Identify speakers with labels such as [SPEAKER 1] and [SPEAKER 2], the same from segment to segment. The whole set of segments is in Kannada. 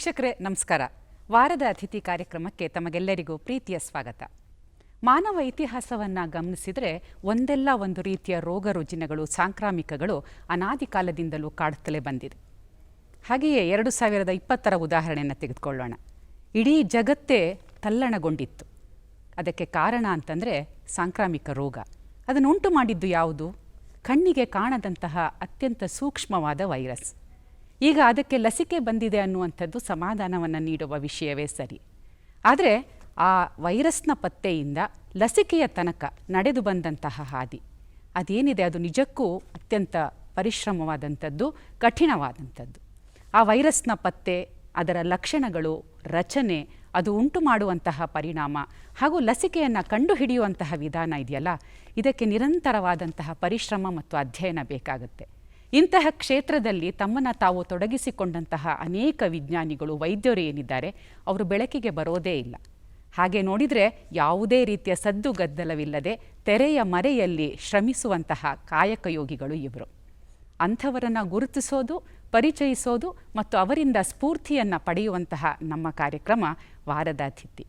[SPEAKER 1] ವೀಕ್ಷಕರೇ ನಮಸ್ಕಾರ. ವಾರದ ಅತಿಥಿ ಕಾರ್ಯಕ್ರಮಕ್ಕೆ ತಮಗೆಲ್ಲರಿಗೂ ಪ್ರೀತಿಯ ಸ್ವಾಗತ. ಮಾನವ ಇತಿಹಾಸವನ್ನು ಗಮನಿಸಿದರೆ ಒಂದೆಲ್ಲ ಒಂದು ರೀತಿಯ ರೋಗ ರುಜಿನಗಳು, ಸಾಂಕ್ರಾಮಿಕಗಳು ಅನಾದಿ ಕಾಲದಿಂದಲೂ ಕಾಡುತ್ತಲೇ ಬಂದಿದೆ. ಹಾಗೆಯೇ 2020 ಉದಾಹರಣೆಯನ್ನು ತೆಗೆದುಕೊಳ್ಳೋಣ. ಇಡೀ ಜಗತ್ತೇ ತಲ್ಲಣಗೊಂಡಿತ್ತು. ಅದಕ್ಕೆ ಕಾರಣ ಅಂತಂದರೆ ಸಾಂಕ್ರಾಮಿಕ ರೋಗ. ಅದನ್ನು ಉಂಟು ಮಾಡಿದ್ದು ಯಾವುದು? ಕಣ್ಣಿಗೆ ಕಾಣದಂತಹ ಅತ್ಯಂತ ಸೂಕ್ಷ್ಮವಾದ ವೈರಸ್. ಈಗ ಅದಕ್ಕೆ ಲಸಿಕೆ ಬಂದಿದೆ ಅನ್ನುವಂಥದ್ದು ಸಮಾಧಾನವನ್ನು ನೀಡುವ ವಿಷಯವೇ ಸರಿ. ಆದರೆ ಆ ವೈರಸ್ನ ಪತ್ತೆಯಿಂದ ಲಸಿಕೆಯ ತನಕ ನಡೆದು ಬಂದಂತಹ ಹಾದಿ ಅದೇನಿದೆ ಅದು ನಿಜಕ್ಕೂ ಅತ್ಯಂತ ಪರಿಶ್ರಮವಾದಂಥದ್ದು, ಕಠಿಣವಾದಂಥದ್ದು. ಆ ವೈರಸ್ನ ಪತ್ತೆ, ಅದರ ಲಕ್ಷಣಗಳು, ರಚನೆ, ಅದು ಉಂಟು ಮಾಡುವಂತಹ ಪರಿಣಾಮ ಹಾಗೂ ಲಸಿಕೆಯನ್ನು ಕಂಡುಹಿಡಿಯುವಂತಹ ವಿಧಾನ ಇದೆಯಲ್ಲ, ಇದಕ್ಕೆ ನಿರಂತರವಾದಂತಹ ಪರಿಶ್ರಮ ಮತ್ತು ಅಧ್ಯಯನ ಬೇಕಾಗುತ್ತೆ. ಇಂತಹ ಕ್ಷೇತ್ರದಲ್ಲಿ ತಮ್ಮನ್ನು ತಾವು ತೊಡಗಿಸಿಕೊಂಡಂತಹ ಅನೇಕ ವಿಜ್ಞಾನಿಗಳು, ವೈದ್ಯರು ಏನಿದ್ದಾರೆ ಅವರು ಬೆಳಕಿಗೆ ಬರೋದೇ ಇಲ್ಲ. ಹಾಗೆ ನೋಡಿದರೆ ಯಾವುದೇ ರೀತಿಯ ಸದ್ದು ಗದ್ದಲವಿಲ್ಲದೆ ತೆರೆಯ ಮರೆಯಲ್ಲಿ ಶ್ರಮಿಸುವಂತಹ ಕಾಯಕಯೋಗಿಗಳು ಇವರು. ಅಂಥವರನ್ನು ಗುರುತಿಸೋದು, ಪರಿಚಯಿಸೋದು ಮತ್ತು ಅವರಿಂದ ಸ್ಫೂರ್ತಿಯನ್ನು ಪಡೆಯುವಂತಹ ನಮ್ಮ ಕಾರ್ಯಕ್ರಮ ವಾರದ ಅತಿಥಿ.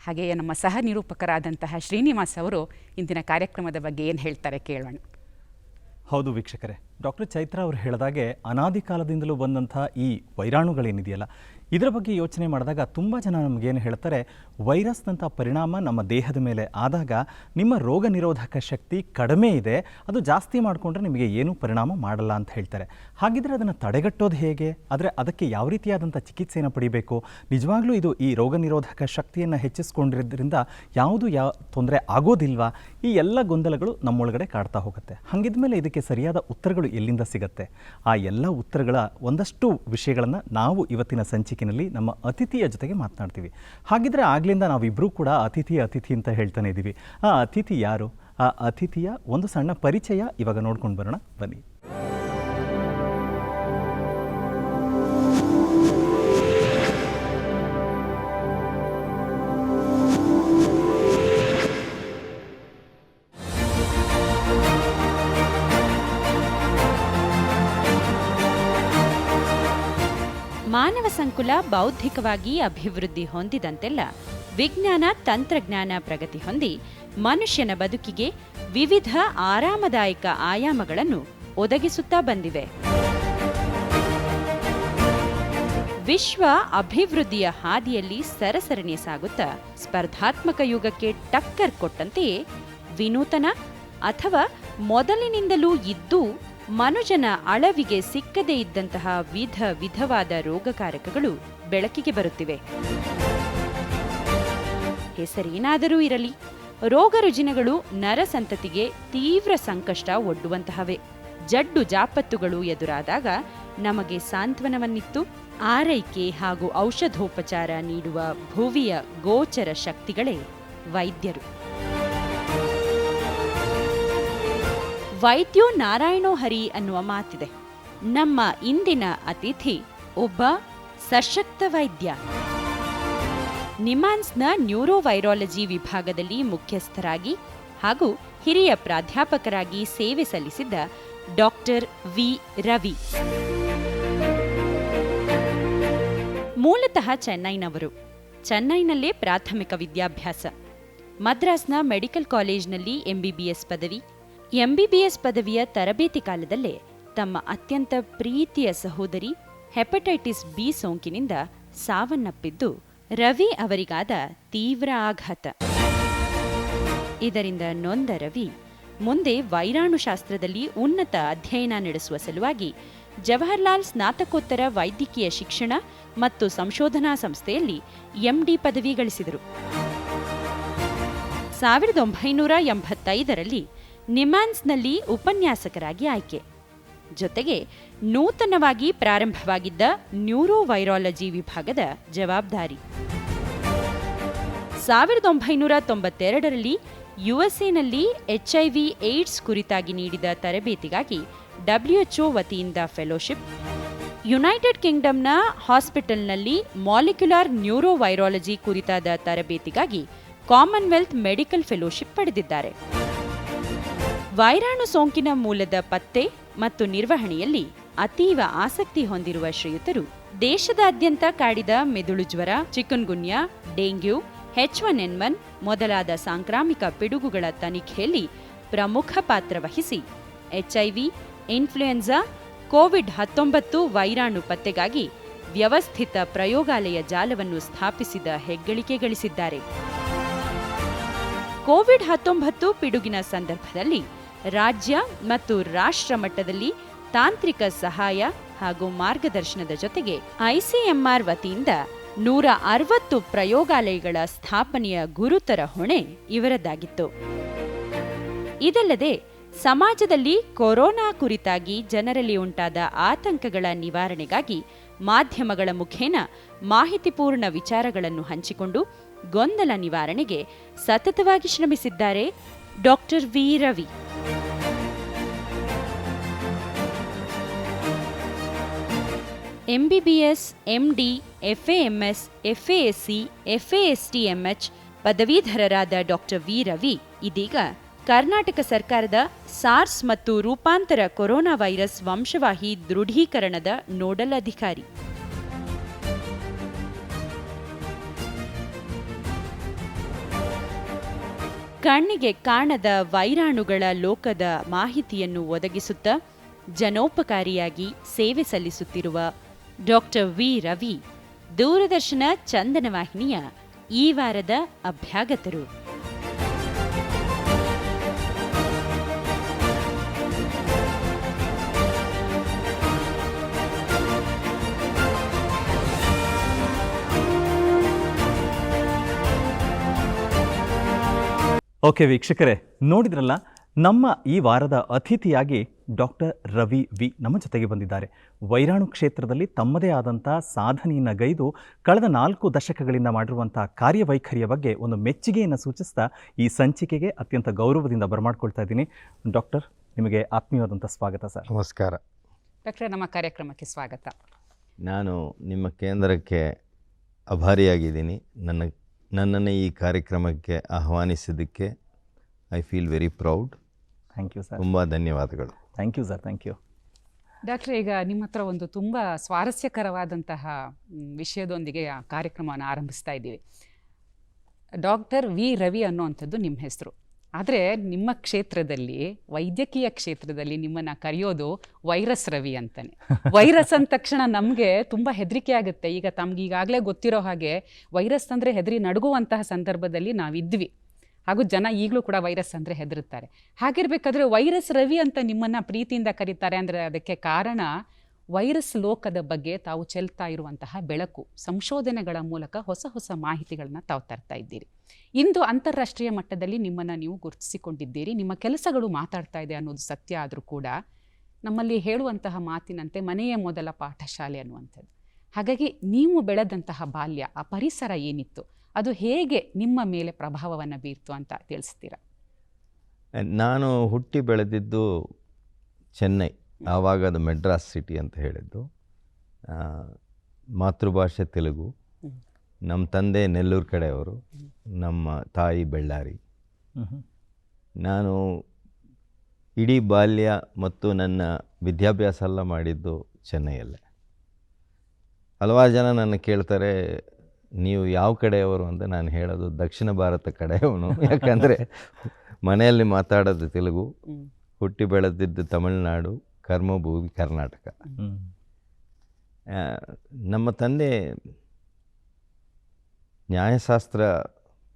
[SPEAKER 1] ಹಾಗೆಯೇ ನಮ್ಮ ಸಹ ನಿರೂಪಕರಾದಂತಹ ಶ್ರೀನಿವಾಸ್ ಅವರು ಇಂದಿನ ಕಾರ್ಯಕ್ರಮದ ಬಗ್ಗೆ ಏನು ಹೇಳ್ತಾರೆ ಕೇಳೋಣ.
[SPEAKER 2] ಹೌದು ವೀಕ್ಷಕರೇ, ಡಾಕ್ಟರ್ ಚೈತ್ರ ಅವರು ಹೇಳಿದಾಗೆ ಅನಾದಿ ಕಾಲದಿಂದಲೂ ಬಂದಂಥ ಈ ವೈರಾಣುಗಳೇನಿದೆಯಲ್ಲ, ಇದರ ಬಗ್ಗೆ ಯೋಚನೆ ಮಾಡಿದಾಗ ತುಂಬ ಜನ ನಮಗೇನು ಹೇಳ್ತಾರೆ, ವೈರಸ್ನಂಥ ಪರಿಣಾಮ ನಮ್ಮ ದೇಹದ ಮೇಲೆ ಆದಾಗ ನಿಮ್ಮ ರೋಗ ನಿರೋಧಕ ಶಕ್ತಿ ಕಡಿಮೆ ಇದೆ, ಅದು ಜಾಸ್ತಿ ಮಾಡಿಕೊಂಡ್ರೆ ನಿಮಗೆ ಏನೂ ಪರಿಣಾಮ ಮಾಡಲ್ಲ ಅಂತ ಹೇಳ್ತಾರೆ. ಹಾಗಿದ್ರೆ ಅದನ್ನು ತಡೆಗಟ್ಟೋದು ಹೇಗೆ? ಆದರೆ ಅದಕ್ಕೆ ಯಾವ ರೀತಿಯಾದಂಥ ಚಿಕಿತ್ಸೆಯನ್ನು ಪಡಿಬೇಕು? ನಿಜವಾಗ್ಲೂ ಇದು ಈ ರೋಗ ನಿರೋಧಕ ಶಕ್ತಿಯನ್ನು ಹೆಚ್ಚಿಸ್ಕೊಂಡಿರೋದ್ರಿಂದ ಯಾವುದು ತೊಂದರೆ ಆಗೋದಿಲ್ವಾ? ಈ ಎಲ್ಲ ಗೊಂದಲಗಳು ನಮ್ಮೊಳಗಡೆ ಕಾಡ್ತಾ ಹೋಗುತ್ತೆ. ಹಾಗಿದ್ಮೇಲೆ ಇದಕ್ಕೆ ಸರಿಯಾದ ಉತ್ತರಗಳು ಎಲ್ಲಿಂದ ಸಿಗುತ್ತೆ? ಆ ಎಲ್ಲ ಉತ್ತರಗಳ ಒಂದಷ್ಟು ವಿಷಯಗಳನ್ನು ನಾವು ಇವತ್ತಿನ ಸಂಚಿಕೆಯಲ್ಲಿ ನಮ್ಮ ಅತಿಥಿಯ ಜೊತೆಗೆ ಮಾತನಾಡ್ತೀವಿ. ಹಾಗಿದ್ರೆ ಆಗ್ಲಿಂದ ನಾವಿಬ್ಬರೂ ಕೂಡ ಅತಿಥಿ ಅಂತ ಹೇಳ್ತಾನೆ ಇದ್ದೀವಿ. ಆ ಅತಿಥಿ ಯಾರು? ಆ ಅತಿಥಿಯ ಒಂದು ಸಣ್ಣ ಪರಿಚಯ ಇವಾಗ ನೋಡ್ಕೊಂಡು ಬರೋಣ ಬನ್ನಿ.
[SPEAKER 3] ಮಾನವ ಸಂಕುಲ ಬೌದ್ಧಿಕವಾಗಿ ಅಭಿವೃದ್ಧಿ ಹೊಂದಿದಂತೆಲ್ಲ ವಿಜ್ಞಾನ ತಂತ್ರಜ್ಞಾನ ಪ್ರಗತಿ ಹೊಂದಿ ಮನುಷ್ಯನ ಬದುಕಿಗೆ ವಿವಿಧ ಆರಾಮದಾಯಕ ಆಯಾಮಗಳನ್ನು ಒದಗಿಸುತ್ತಾ ಬಂದಿವೆ. ವಿಶ್ವ ಅಭಿವೃದ್ಧಿಯ ಹಾದಿಯಲ್ಲಿ ಸರಸರಣಿ ಸಾಗುತ್ತಾ ಸ್ಪರ್ಧಾತ್ಮಕ ಯುಗಕ್ಕೆ ಟಕ್ಕರ್ ಕೊಟ್ಟಂತೆಯೇ ವಿನೂತನ ಅಥವಾ ಮೊದಲಿನಿಂದಲೂ ಇದ್ದು ಮನುಜನ ಅಳವಿಗೆ ಸಿಕ್ಕದೇ ಇದ್ದಂತಹ ವಿಧವಾದ ರೋಗಕಾರಕಗಳು ಬೆಳಕಿಗೆ ಬರುತ್ತಿವೆ. ಹೆಸರೇನಾದರೂ ಇರಲಿ, ರೋಗ ರುಜಿನಗಳು ನರಸಂತತಿಗೆ ತೀವ್ರ ಸಂಕಷ್ಟ ಒಡ್ಡುವಂತಹವೇ. ಜಡ್ಡು ಜಾಪತ್ತುಗಳು ಎದುರಾದಾಗ ನಮಗೆ ಸಾಂತ್ವನವನ್ನಿತ್ತು ಆರೈಕೆ ಹಾಗೂ ಔಷಧೋಪಚಾರ ನೀಡುವ ಭುವಿಯ ಗೋಚರ ಶಕ್ತಿಗಳೇ ವೈದ್ಯರು. ವೈದ್ಯೋ ನಾರಾಯಣೋ ಹರಿ ಅನ್ನುವ ಮಾತಿದೆ. ನಮ್ಮ ಇಂದಿನ ಅತಿಥಿ ಒಬ್ಬ ಸಶಕ್ತ ವೈದ್ಯ. ನಿಮ್ಹಾನ್ಸ್ನ ನ್ಯೂರೋವೈರಾಲಜಿ ವಿಭಾಗದಲ್ಲಿ ಮುಖ್ಯಸ್ಥರಾಗಿ ಹಾಗೂ ಹಿರಿಯ ಪ್ರಾಧ್ಯಾಪಕರಾಗಿ ಸೇವೆ ಸಲ್ಲಿಸಿದ್ದ ಡಾಕ್ಟರ್ ವಿ ರವಿ. ಮೂಲತಃ ಚೆನ್ನೈನವರು. ಚೆನ್ನೈನಲ್ಲೇ ಪ್ರಾಥಮಿಕ ವಿದ್ಯಾಭ್ಯಾಸ. ಮದ್ರಾಸ್ನ ಮೆಡಿಕಲ್ ಕಾಲೇಜ್ನಲ್ಲಿ ಎಂಬಿಬಿಎಸ್ ಪದವಿ. ಎಂಬಿಬಿಎಸ್ ಪದವಿಯ ತರಬೇತಿ ಕಾಲದಲ್ಲೇ ತಮ್ಮ ಅತ್ಯಂತ ಪ್ರೀತಿಯ ಸಹೋದರಿ ಹೆಪಟೈಟಿಸ್ ಬಿ ಸೋಂಕಿನಿಂದ ಸಾವನ್ನಪ್ಪಿದ್ದು ರವಿ ಅವರಿಗಾದ ತೀವ್ರ ಆಘಾತ. ಇದರಿಂದ ನೊಂದ ರವಿ ಮುಂದೆ ವೈರಾಣುಶಾಸ್ತ್ರದಲ್ಲಿ ಉನ್ನತ ಅಧ್ಯಯನ ನಡೆಸುವ ಸಲುವಾಗಿ ಜವಾಹರ್ಲಾಲ್ ಸ್ನಾತಕೋತ್ತರ ವೈದ್ಯಕೀಯ ಶಿಕ್ಷಣ ಮತ್ತು ಸಂಶೋಧನಾ ಸಂಸ್ಥೆಯಲ್ಲಿ ಎಂಡಿ ಪದವಿ ಗಳಿಸಿದರು. 1985ರಲ್ಲಿ ನಿಮ್ಹಾನ್ಸ್ನಲ್ಲಿ ಉಪನ್ಯಾಸಕರಾಗಿ ಆಯ್ಕೆ. ಜೊತೆಗೆ ನೂತನವಾಗಿ ಪ್ರಾರಂಭವಾಗಿದ್ದ ನ್ಯೂರೋವೈರಾಲಜಿ ವಿಭಾಗದ ಜವಾಬ್ದಾರಿ. 1992ರಲ್ಲಿ ಯುಎಸ್ಎನಲ್ಲಿ HIV ಏಡ್ಸ್ ಕುರಿತಾಗಿ ನೀಡಿದ ತರಬೇತಿಗಾಗಿ WHO ವತಿಯಿಂದ ಫೆಲೋಶಿಪ್, ಯುನೈಟೆಡ್ ಕಿಂಗ್ಡಮ್ನ ಹಾಸ್ಪಿಟಲ್ನಲ್ಲಿ ಮಾಲಿಕ್ಯುಲರ್ ನ್ಯೂರೋವೈರಾಲಜಿ ಕುರಿತಾದ ತರಬೇತಿಗಾಗಿ ಕಾಮನ್ವೆಲ್ತ್ ಮೆಡಿಕಲ್ ಫೆಲೋಶಿಪ್ ಪಡೆದಿದ್ದಾರೆ. ವೈರಾಣು ಸೋಂಕಿನ ಮೂಲದ ಪತ್ತೆ ಮತ್ತು ನಿರ್ವಹಣೆಯಲ್ಲಿ ಅತೀವ ಆಸಕ್ತಿ ಹೊಂದಿರುವ ಶ್ರೀಯುತರು ದೇಶದಾದ್ಯಂತ ಕಾಡಿದ ಮೆದುಳು ಜ್ವರ, ಚಿಕನ್ಗುನ್ಯಾ, ಡೆಂಗ್ಯೂ, H1N1 ಮೊದಲಾದ ಸಾಂಕ್ರಾಮಿಕ ಪಿಡುಗುಗಳ ತನಿಖೆಯಲ್ಲಿ ಪ್ರಮುಖ ಪಾತ್ರ ವಹಿಸಿ HIV, ಇನ್ಫ್ಲುಯೆನ್ಸಾ, ಕೋವಿಡ್-19 ವೈರಾಣು ಪತ್ತೆಗಾಗಿ ವ್ಯವಸ್ಥಿತ ಪ್ರಯೋಗಾಲಯ ಜಾಲವನ್ನು ಸ್ಥಾಪಿಸಿದ ಹೆಗ್ಗಳಿಕೆ ಗಳಿಸಿದ್ದಾರೆ. ಕೋವಿಡ್-19 ಪಿಡುಗಿನ ಸಂದರ್ಭದಲ್ಲಿ ರಾಜ್ಯ ಮತ್ತು ರಾಷ್ಟ್ರ ಮಟ್ಟದಲ್ಲಿ ತಾಂತ್ರಿಕ ಸಹಾಯ ಹಾಗೂ ಮಾರ್ಗದರ್ಶನದ ಜೊತೆಗೆ ICMR ವತಿಯಿಂದ 160 ಪ್ರಯೋಗಾಲಯಗಳ ಸ್ಥಾಪನೆಯ ಗುರುತರ ಹೊಣೆ ಇವರದ್ದಾಗಿತ್ತು. ಇದಲ್ಲದೆ ಸಮಾಜದಲ್ಲಿ ಕೊರೋನಾ ಕುರಿತಾಗಿ ಜನರಲ್ಲಿ ಉಂಟಾದ ಆತಂಕಗಳ ನಿವಾರಣೆಗಾಗಿ ಮಾಧ್ಯಮಗಳ ಮುಖೇನ ಮಾಹಿತಿಪೂರ್ಣ ವಿಚಾರಗಳನ್ನು ಹಂಚಿಕೊಂಡು ಗೊಂದಲ ನಿವಾರಣೆಗೆ ಸತತವಾಗಿ ಶ್ರಮಿಸಿದ್ದಾರೆ doctor V. Ravi. MBBS, MD, FAMS, FASC, FAST, MH ಪದವೀಧರರಾದ ಡಾಕ್ಟರ್ ವಿ. ರವಿ ಇದೀಗ ಕರ್ನಾಟಕ ಸರ್ಕಾರದ ಸಾರ್ಸ್ ಮತ್ತು ರೂಪಾಂತರ ಕೊರೋನಾ ವೈರಸ್ ವಂಶವಾಹಿ ದೃಢೀಕರಣದ ನೋಡಲ್ ಅಧಿಕಾರಿ. ಕಣ್ಣಿಗೆ ಕಾಣದ ವೈರಾಣುಗಳ ಲೋಕದ ಮಾಹಿತಿಯನ್ನು ಒದಗಿಸುತ್ತಾ ಜನೋಪಕಾರಿಯಾಗಿ ಸೇವೆ ಸಲ್ಲಿಸುತ್ತಿರುವ ಡಾಕ್ಟರ್ ವಿ. ರವಿ ದೂರದರ್ಶನ ಚಂದನ ವಾಹಿನಿಯ ಈ ವಾರದ ಅಭ್ಯಾಗತರು.
[SPEAKER 2] ಓಕೆ ವೀಕ್ಷಕರೇ, ನೋಡಿದ್ರಲ್ಲ, ನಮ್ಮ ಈ ವಾರದ ಅತಿಥಿಯಾಗಿ ಡಾಕ್ಟರ್ ರವಿ ವಿ ನಮ್ಮ ಜೊತೆಗೆ ಬಂದಿದ್ದಾರೆ. ವೈರಾಣು ಕ್ಷೇತ್ರದಲ್ಲಿ ತಮ್ಮದೇ ಆದಂಥ ಸಾಧನೆಯನ್ನು ಗೈದು ಕಳೆದ 4 ದಶಕಗಳಿಂದ ಮಾಡಿರುವಂಥ ಕಾರ್ಯವೈಖರಿಯ ಬಗ್ಗೆ ಒಂದು ಮೆಚ್ಚುಗೆಯನ್ನು ಸೂಚಿಸ್ತಾ ಈ ಸಂಚಿಕೆಗೆ ಅತ್ಯಂತ ಗೌರವದಿಂದ ಬರಮಾಡ್ಕೊಳ್ತಾ ಇದ್ದೀನಿ. ಡಾಕ್ಟರ್, ನಿಮಗೆ ಆತ್ಮೀಯವಾದಂಥ ಸ್ವಾಗತ ಸರ್.
[SPEAKER 4] ನಮಸ್ಕಾರ
[SPEAKER 1] ಡಾಕ್ಟ್ರೆ, ನಮ್ಮ ಕಾರ್ಯಕ್ರಮಕ್ಕೆ ಸ್ವಾಗತ.
[SPEAKER 4] ನಾನು ನಿಮ್ಮ ಕೇಂದ್ರಕ್ಕೆ ಆಭಾರಿಯಾಗಿದ್ದೀನಿ. ನನ್ನನ್ನು ಈ ಕಾರ್ಯಕ್ರಮಕ್ಕೆ ಆಹ್ವಾನಿಸಿದ್ದಕ್ಕೆ I feel very proud.
[SPEAKER 2] Thank you sir.
[SPEAKER 4] ತುಂಬ ಧನ್ಯವಾದಗಳು.
[SPEAKER 2] Thank you sir. Thank you.
[SPEAKER 1] ಡಾಕ್ಟ್ರೆ, ಈಗ ನಿಮ್ಮ ಹತ್ರ ಒಂದು ತುಂಬ ಸ್ವಾರಸ್ಯಕರವಾದಂತಹ ವಿಷಯದೊಂದಿಗೆ ಆ ಕಾರ್ಯಕ್ರಮವನ್ನು ಆರಂಭಿಸ್ತಾ ಇದ್ದೀವಿ. Doctor V. ರವಿ ಅನ್ನುವಂಥದ್ದು ನಿಮ್ಮ ಹೆಸರು. ಆದರೆ ನಿಮ್ಮ ಕ್ಷೇತ್ರದಲ್ಲಿ, ವೈದ್ಯಕೀಯ ಕ್ಷೇತ್ರದಲ್ಲಿ ನಿಮ್ಮನ್ನು ಕರೆಯೋದು ವೈರಸ್ ರವಿ ಅಂತಾನೆ. ವೈರಸ್ ಅಂದ ತಕ್ಷಣ ನಮಗೆ ತುಂಬ ಹೆದರಿಕೆ ಆಗುತ್ತೆ. ಈಗ ತಮ್ಗೆ ಈಗಾಗಲೇ ಗೊತ್ತಿರೋ ಹಾಗೆ ವೈರಸ್ ಅಂದರೆ ಹೆದರಿ ನಡುಗುವಂತಹ ಸಂದರ್ಭದಲ್ಲಿ ನಾವಿದ್ವಿ. ಹಾಗೂ ಜನ ಈಗಲೂ ಕೂಡ ವೈರಸ್ ಅಂದರೆ ಹೆದರುತ್ತಾರೆ. ಹಾಗಿರ್ಬೇಕಾದ್ರೆ ವೈರಸ್ ರವಿ ಅಂತ ನಿಮ್ಮನ್ನು ಪ್ರೀತಿಯಿಂದ ಕರೀತಾರೆ ಅಂದರೆ ಅದಕ್ಕೆ ಕಾರಣ ವೈರಸ್ ಲೋಕದ ಬಗ್ಗೆ ತಾವು ಚೆಲ್ತಾ ಇರುವಂತಹ ಬೆಳಕು, ಸಂಶೋಧನೆಗಳ ಮೂಲಕ ಹೊಸ ಹೊಸ ಮಾಹಿತಿಗಳನ್ನ ತಾವು ತರ್ತಾ ಇದ್ದೀರಿ. ಇಂದು ಅಂತಾರಾಷ್ಟ್ರೀಯ ಮಟ್ಟದಲ್ಲಿ ನಿಮ್ಮನ್ನು ನೀವು ಗುರುತಿಸಿಕೊಂಡಿದ್ದೀರಿ. ನಿಮ್ಮ ಕೆಲಸಗಳು ಮಾತಾಡ್ತಾ ಇದೆ ಅನ್ನೋದು ಸತ್ಯ ಆದರೂ ಕೂಡ ನಮ್ಮಲ್ಲಿ ಹೇಳುವಂತಹ ಮಾತಿನಂತೆ ಮನೆಯೇ ಮೊದಲ ಪಾಠಶಾಲೆ ಅನ್ನುವಂಥದ್ದು. ಹಾಗಾಗಿ ನೀವು ಬೆಳೆದಂತಹ ಬಾಲ್ಯ, ಆ ಪರಿಸರ ಏನಿತ್ತು, ಅದು ಹೇಗೆ ನಿಮ್ಮ ಮೇಲೆ ಪ್ರಭಾವವನ್ನು ಬೀರ್ತು ಅಂತ ತಿಳಿಸ್ತೀರಾ?
[SPEAKER 4] ನಾನು ಹುಟ್ಟಿ ಬೆಳೆದಿದ್ದು ಚೆನ್ನೈ. ಆವಾಗ ಅದು ಮೆಡ್ರಾಸ್ ಸಿಟಿ ಅಂತ ಹೇಳಿದ್ದು. ಮಾತೃಭಾಷೆ ತೆಲುಗು. ನಮ್ಮ ತಂದೆ ನೆಲ್ಲೂರು ಕಡೆಯವರು, ನಮ್ಮ ತಾಯಿ ಬೆಳ್ಳಾರಿ. ನಾನು ಇಡೀ ಬಾಲ್ಯ ಮತ್ತು ನನ್ನ ವಿದ್ಯಾಭ್ಯಾಸ ಎಲ್ಲ ಮಾಡಿದ್ದು ಚೆನ್ನೈಯಲ್ಲೇ. ಹಲವಾರು ಜನ ನನ್ನ ಕೇಳ್ತಾರೆ, ನೀವು ಯಾವ ಕಡೆಯವರು ಅಂತ. ನಾನು ಹೇಳೋದು ದಕ್ಷಿಣ ಭಾರತ ಕಡೆಯವನು. ಯಾಕಂದರೆ ಮನೆಯಲ್ಲಿ ಮಾತಾಡೋದು ತೆಲುಗು, ಹುಟ್ಟಿ ಬೆಳೆದಿದ್ದು ತಮಿಳುನಾಡು, ಕರ್ಮಭೂಮಿ ಕರ್ನಾಟಕ. ನಮ್ಮ ತಂದೆ ನ್ಯಾಯಶಾಸ್ತ್ರ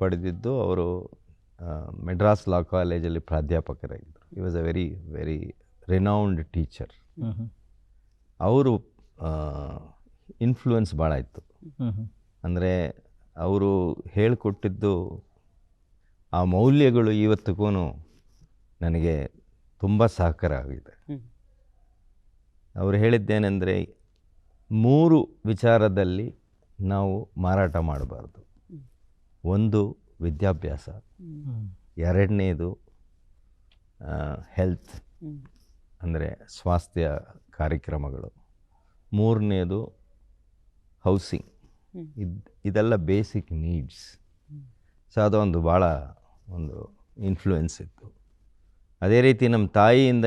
[SPEAKER 4] ಪಡೆದಿದ್ದು. ಅವರು ಮೆಡ್ರಾಸ್ ಲಾ ಕಾಲೇಜಲ್ಲಿ ಪ್ರಾಧ್ಯಾಪಕರಾಗಿದ್ದರು. ಈ was a very very renowned teacher. ಅವರು ಇನ್ಫ್ಲೂಯೆನ್ಸ್ ಭಾಳ ಇತ್ತು. ಅಂದರೆ ಅವರು ಹೇಳಿಕೊಟ್ಟಿದ್ದು ಆ ಮೌಲ್ಯಗಳು ಇವತ್ತಿಗೂ ನನಗೆ ತುಂಬ ಸಹಕಾರ ಆಗಿದೆ. ಅವರು ಹೇಳಿದ್ದೇನೆಂದರೆ, 3 ವಿಚಾರದಲ್ಲಿ ನಾವು ಮಾರಾಟ ಮಾಡಬಾರ್ದು. ಒಂದು ವಿದ್ಯಾಭ್ಯಾಸ, ಎರಡನೇದು ಹೆಲ್ತ್ ಅಂದರೆ ಸ್ವಾಸ್ಥ್ಯ ಕಾರ್ಯಕ್ರಮಗಳು, ಮೂರನೇದು ಹೌಸಿಂಗ್. ಇದೆಲ್ಲ ಬೇಸಿಕ್ ನೀಡ್ಸ್. ಸೊ ಅದೊಂದು ಭಾಳ ಒಂದು ಇನ್ಫ್ಲೂಯೆನ್ಸ್ ಇತ್ತು. ಅದೇ ರೀತಿ ನಮ್ಮ ತಾಯಿಯಿಂದ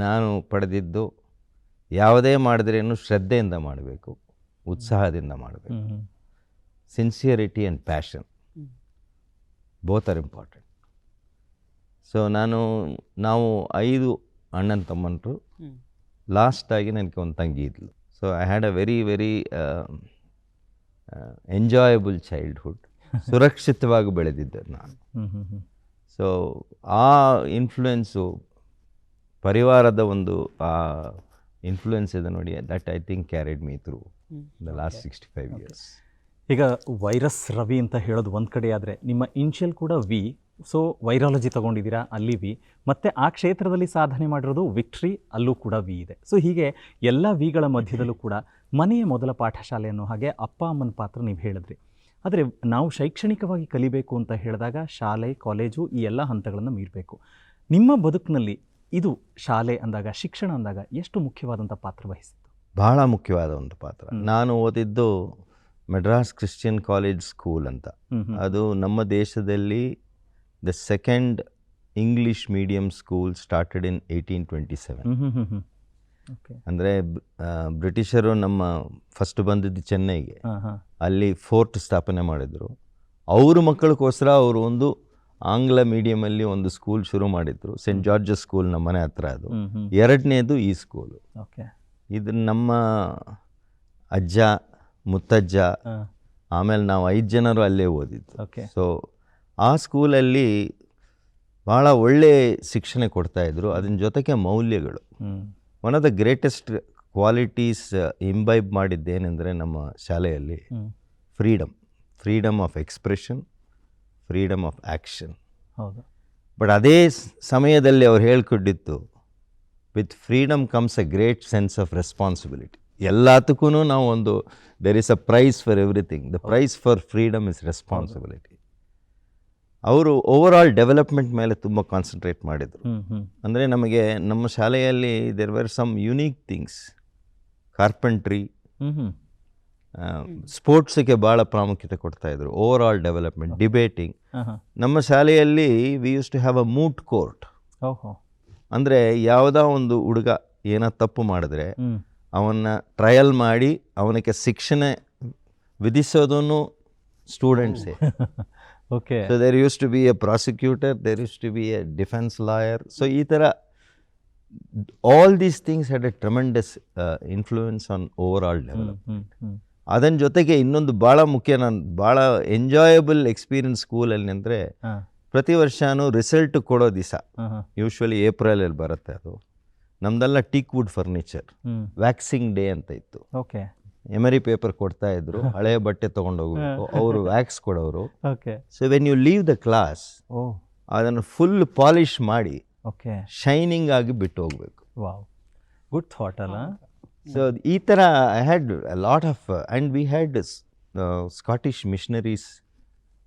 [SPEAKER 4] ನಾನು ಪಡೆದಿದ್ದು, ಯಾವುದೇ ಮಾಡಿದ್ರೇನು ಶ್ರದ್ಧೆಯಿಂದ ಮಾಡಬೇಕು, ಉತ್ಸಾಹದಿಂದ ಮಾಡಬೇಕು. Sincerity and passion both are important. So ನಾವು 5 ಅಣ್ಣನ ತಮ್ಮಂದರು. ಲಾಸ್ಟಾಗಿ ನನಗೆ ಒಂದು ತಂಗಿ ಇದ್ಲು. So I had a very very enjoyable childhood. ಸುರಕ್ಷಿತವಾಗಿ ಬೆಳೆದಿದ್ದೆ ನಾನು. ಸೊ ಆ ಇನ್ಫ್ಲುಯೆನ್ಸು, ಪರಿವಾರದ ಒಂದು ಆ ಇನ್ಫ್ಲುಯೆನ್ಸ್ ಇದೆ ನೋಡಿ, that I think carried me through the last 65 years.
[SPEAKER 2] ಈಗ ವೈರಸ್ ರವಿ ಅಂತ ಹೇಳೋದು ಒಂದು ಕಡೆ ಆದರೆ, ನಿಮ್ಮ ಇನ್ಷಿಯಲ್ ಕೂಡ ವಿ. ಸೊ ವೈರಾಲಜಿ ತೊಗೊಂಡಿದ್ದೀರಾ, ಅಲ್ಲಿ ವಿ. ಮತ್ತು ಆ ಕ್ಷೇತ್ರದಲ್ಲಿ ಸಾಧನೆ ಮಾಡಿರೋದು ವಿಕ್ಟ್ರಿ, ಅಲ್ಲೂ ಕೂಡ ವಿ ಇದೆ. ಸೊ ಹೀಗೆ ಎಲ್ಲ ವಿಗಳ ಮಧ್ಯದಲ್ಲೂ ಕೂಡ ಮನೆಯ ಮೊದಲ ಪಾಠಶಾಲೆ ಅನ್ನೋ ಹಾಗೆ ಅಪ್ಪ ಅಮ್ಮನ ಪಾತ್ರ ನೀವು ಹೇಳಿದ್ರಿ. ಆದರೆ ನಾವು ಶೈಕ್ಷಣಿಕವಾಗಿ ಕಲಿಬೇಕು ಅಂತ ಹೇಳಿದಾಗ ಶಾಲೆ, ಕಾಲೇಜು ಈ ಎಲ್ಲ ಹಂತಗಳನ್ನು ಮೀರಬೇಕು. ನಿಮ್ಮ ಬದುಕಿನಲ್ಲಿ ಇದು ಶಾಲೆ ಅಂದಾಗ, ಶಿಕ್ಷಣ ಅಂದಾಗ ಎಷ್ಟು ಮುಖ್ಯವಾದಂಥ ಪಾತ್ರ ವಹಿಸಿತ್ತು?
[SPEAKER 4] ಬಹಳ ಮುಖ್ಯವಾದ ಒಂದು ಪಾತ್ರ. ನಾನು ಓದಿದ್ದು ಮೆಡ್ರಾಸ್ ಕ್ರಿಶ್ಚಿಯನ್ ಕಾಲೇಜ್ ಸ್ಕೂಲ್ ಅಂತ. ಅದು ನಮ್ಮ ದೇಶದಲ್ಲಿ the second English medium school started in 1827. ಅಂದರೆ ಬ್ರಿಟಿಷರು ನಮ್ಮ ಫಸ್ಟ್ ಬಂದಿದ್ದು ಚೆನ್ನೈಗೆ, ಅಲ್ಲಿ ಫೋರ್ಟ್ ಸ್ಥಾಪನೆ ಮಾಡಿದರು. ಅವ್ರ ಮಕ್ಕಳಿಗೋಸ್ಕರ ಅವರು ಒಂದು ಆಂಗ್ಲ ಮೀಡಿಯಮಲ್ಲಿ ಒಂದು ಸ್ಕೂಲ್ ಶುರು ಮಾಡಿದ್ರು, ಸೆಂಟ್ ಜಾರ್ಜಸ್ ಸ್ಕೂಲ್, ನಮ್ಮ ಮನೆ ಹತ್ರ. ಅದು ಎರಡನೇದು ಈ ಸ್ಕೂಲು. ಇದು ನಮ್ಮ ಅಜ್ಜ, ಮುತ್ತಜ್ಜ, ಆಮೇಲೆ ನಾವು 5 ಜನರು ಅಲ್ಲೇ ಓದಿದ್ದು. ಸೊ ಆ ಸ್ಕೂಲಲ್ಲಿ ಭಾಳ ಒಳ್ಳೆ ಶಿಕ್ಷಣ ಕೊಡ್ತಾಯಿದ್ರು. ಅದನ್ನ ಜೊತೆಗೆ ಮೌಲ್ಯಗಳು. One of the greatest qualities imbibe ಮಾಡಿದ್ದೇನೆಂದರೆ ನಮ್ಮ ಶಾಲೆಯಲ್ಲಿ freedom of expression, freedom of action.
[SPEAKER 2] ಹೌದು.
[SPEAKER 4] ಬಟ್ ಅದೇ ಸಮಯದಲ್ಲಿ ಅವ್ರು ಹೇಳ್ಕೊಟ್ಟಿತ್ತು, with freedom comes a great sense of responsibility. ಎಲ್ಲದಕ್ಕೂ ನಾವು ಒಂದು there is a price for everything. The price for freedom is responsibility. ಅವರು ಓವರ್ ಆಲ್ ಡೆವಲಪ್ಮೆಂಟ್ ಮೇಲೆ ತುಂಬ ಕಾನ್ಸಂಟ್ರೇಟ್ ಮಾಡಿದರು. ಅಂದರೆ ನಮಗೆ ನಮ್ಮ ಶಾಲೆಯಲ್ಲಿ there were some unique things. Carpentry, ಸ್ಪೋರ್ಟ್ಸಿಗೆ ಭಾಳ ಪ್ರಾಮುಖ್ಯತೆ ಕೊಡ್ತಾಯಿದ್ರು. Over all development, debating. ನಮ್ಮ ಶಾಲೆಯಲ್ಲಿ we use to have a moot court. ಅಂದರೆ ಯಾವುದೋ ಒಂದು ಹುಡುಗ ಏನೋ ತಪ್ಪು ಮಾಡಿದ್ರೆ ಅವನ್ನ ಟ್ರಯಲ್ ಮಾಡಿ ಅವನಿಗೆ ಶಿಕ್ಷಣೆ ವಿಧಿಸೋದನ್ನು ಸ್ಟೂಡೆಂಟ್ಸೇ.
[SPEAKER 2] Okay.
[SPEAKER 4] So there used to be a prosecutor, there used to be a defence lawyer. So ಈ ಥರ all these things had a tremendous influence on overall development. ಅದನ್ನ ಜೊತೆಗೆ ಇನ್ನೊಂದು ಭಾಳ ಮುಖ್ಯ, ನಾನು ಭಾಳ ಎಂಜಾಯಬಲ್ ಎಕ್ಸ್ಪೀರಿಯನ್ಸ್ ಸ್ಕೂಲಲ್ಲಿ ಅಂದರೆ, ಪ್ರತಿ ವರ್ಷವೂ ರಿಸಲ್ಟ್ ಕೊಡೋ ದಿವಸ, ಯೂಶ್ವಲಿ ಏಪ್ರಿಲಲ್ಲಿ ಬರುತ್ತೆ ಅದು, ನಮ್ದೆಲ್ಲ teak wood furniture waxing day ಅಂತ ಇತ್ತು.
[SPEAKER 2] ಓಕೆ.
[SPEAKER 4] ಎಮರಿ ಪೇಪರ್ ಕೊಡ್ತಾ ಇದ್ರು, ಹಳೆ ಬಟ್ಟೆ ತೊಗೊಂಡೋಗ್ಬೇಕು, ಅವರು ವ್ಯಾಕ್ಸ್ ಕೊಡೋರು.
[SPEAKER 2] Okay.
[SPEAKER 4] So when you leave the class, ಅದನ್ನು ಫುಲ್ ಪಾಲಿಷ್ ಮಾಡಿ ಶೈನಿಂಗ್ ಆಗಿ ಬಿಟ್ಟು ಹೋಗ್ಬೇಕು.
[SPEAKER 2] ವಾವ್, ಗುಡ್ ಥಾಟ್ ಅಲ್ಲ.
[SPEAKER 4] ಸೊ ಈ ಥರ I had a lot of, and we had Scottish missionaries.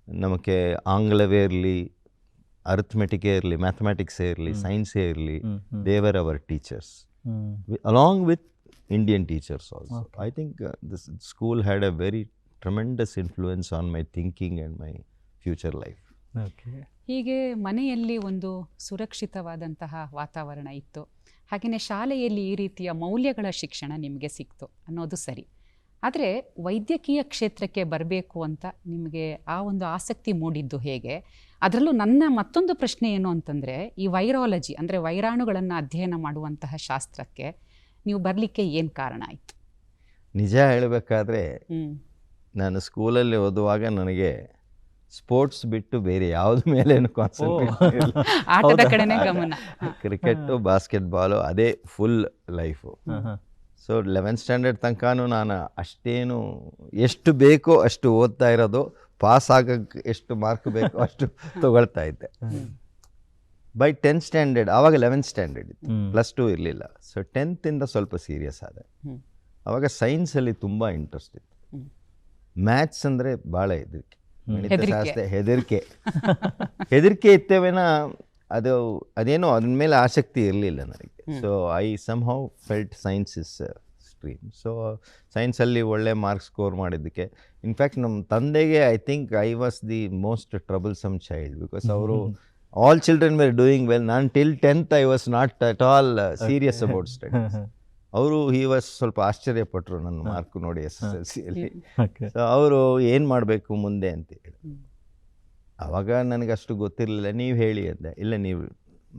[SPEAKER 4] ನಮಗೆ ಆಂಗ್ಲವೇ ಇರಲಿ, ಅರಿಥ್ಮೆಟಿಕೇ ಇರಲಿ, ಮ್ಯಾಥಮೆಟಿಕ್ಸೇ ಇರಲಿ, ಸೈನ್ಸೇ ಇರಲಿ, ದೇವರ್ hour teachers along with Indian teachers also. Okay. I think this school had a very tremendous influence on my thinking and my future life.
[SPEAKER 2] Okay.
[SPEAKER 1] ಹೀಗೆ ಮನೆಯಲ್ಲಿ ಒಂದು ಸುರಕ್ಷಿತವಾದಂತಹ ವಾತಾವರಣ ಇತ್ತು, ಹಾಗೆಯೇ ಶಾಲೆಯಲ್ಲಿ ಈ ರೀತಿಯ ಮೌಲ್ಯಗಳ ಶಿಕ್ಷಣ ನಿಮಗೆ ಸಿಕ್ತು ಅನ್ನೋದು ಸರಿ. ಆದರೆ ವೈದ್ಯಕೀಯ ಕ್ಷೇತ್ರಕ್ಕೆ ಬರಬೇಕು ಅಂತ ನಿಮಗೆ ಆ ಒಂದು ಆಸಕ್ತಿ ಮೂಡಿದ್ದು ಹೇಗೆ? ಅದರಲ್ಲೂ ನನ್ನ ಮತ್ತೊಂದು ಪ್ರಶ್ನೆ ಏನು ಅಂತಂದರೆ, ಈ ವೈರಾಲಜಿ ಅಂದರೆ ವೈರಾಣುಗಳನ್ನು ಅಧ್ಯಯನ ಮಾಡುವಂತಹ ಶಾಸ್ತ್ರಕ್ಕೆ ನೀವು ಬರಲಿಕ್ಕೆ ಏನು ಕಾರಣ ಆಯಿತು?
[SPEAKER 4] ನಿಜ ಹೇಳಬೇಕಾದ್ರೆ, ನಾನು ಸ್ಕೂಲಲ್ಲಿ ಓದುವಾಗ ನನಗೆ ಸ್ಪೋರ್ಟ್ಸ್ ಬಿಟ್ಟು ಬೇರೆ ಯಾವ್ದು ಮೇಲೇನು ಕಾನ್ಸಂಟ್ರೇಟ್,
[SPEAKER 1] ಆಟದ ಕಡೆನೇ ಗಮನ.
[SPEAKER 4] ಕ್ರಿಕೆಟು, ಬಾಸ್ಕೆಟ್ಬಾಲು, ಅದೇ full life. So 11th standard ತನಕನೂ ನಾನು ಅಷ್ಟೇನು, ಎಷ್ಟು ಬೇಕೋ ಅಷ್ಟು ಓದ್ತಾ ಇರೋದು, ಪಾಸ್ ಆಗೋಕ್ಕೆ ಎಷ್ಟು ಮಾರ್ಕ್ ಬೇಕೋ ಅಷ್ಟು ತೊಗೊಳ್ತಾ ಇದ್ದೆ. ಬೈ 10th ಸ್ಟ್ಯಾಂಡರ್ಡ್, ಆವಾಗ 11th ಸ್ಟ್ಯಾಂಡರ್ಡ್ ಇತ್ತು, +2 ಇರಲಿಲ್ಲ. ಸೊ 10th ಸ್ವಲ್ಪ ಸೀರಿಯಸ್ ಆದೆ. ಆವಾಗ ಸೈನ್ಸಲ್ಲಿ ತುಂಬ ಇಂಟ್ರೆಸ್ಟ್ ಇತ್ತು. ಮ್ಯಾಥ್ಸ್ ಅಂದರೆ ಭಾಳ ಹೆದರಿಕೆ, ಗಣಿತಶಾಸ್ತ್ರ ಹೆದರಿಕೆ ಇತ್ತೇವೇನ, ಅದೇನೋ ಅದ್ರ ಮೇಲೆ ಆಸಕ್ತಿ ಇರಲಿಲ್ಲ ನನಗೆ. So I somehow felt science is stream. So ಸೈನ್ಸಲ್ಲಿ ಒಳ್ಳೆ ಮಾರ್ಕ್ಸ್ ಸ್ಕೋರ್ ಮಾಡಿದ್ದಕ್ಕೆ, ಇನ್ಫ್ಯಾಕ್ಟ್ ನಮ್ಮ ತಂದೆಗೆ I think I was the most troublesome child, because ಅವರು all children were doing well. Till 10th I was not at all serious about studies. ಅವರು ಈ ವಾಸ್ ಸ್ವಲ್ಪ ಆಶ್ಚರ್ಯಪಟ್ಟರು ನನ್ನ ಮಾರ್ಕ್ ನೋಡಿ SSLCಯಲ್ಲಿ.
[SPEAKER 2] ಓಕೆ.
[SPEAKER 4] ಸೊ ಅವರು ಏನು ಮಾಡಬೇಕು ಮುಂದೆ ಅಂತ ಹೇಳಿ. ಆವಾಗ ನನಗೆ ಅಷ್ಟು ಗೊತ್ತಿರಲಿಲ್ಲ. ನೀವು ಹೇಳಿ ಅಂದೆ. ಇಲ್ಲ, ನೀವು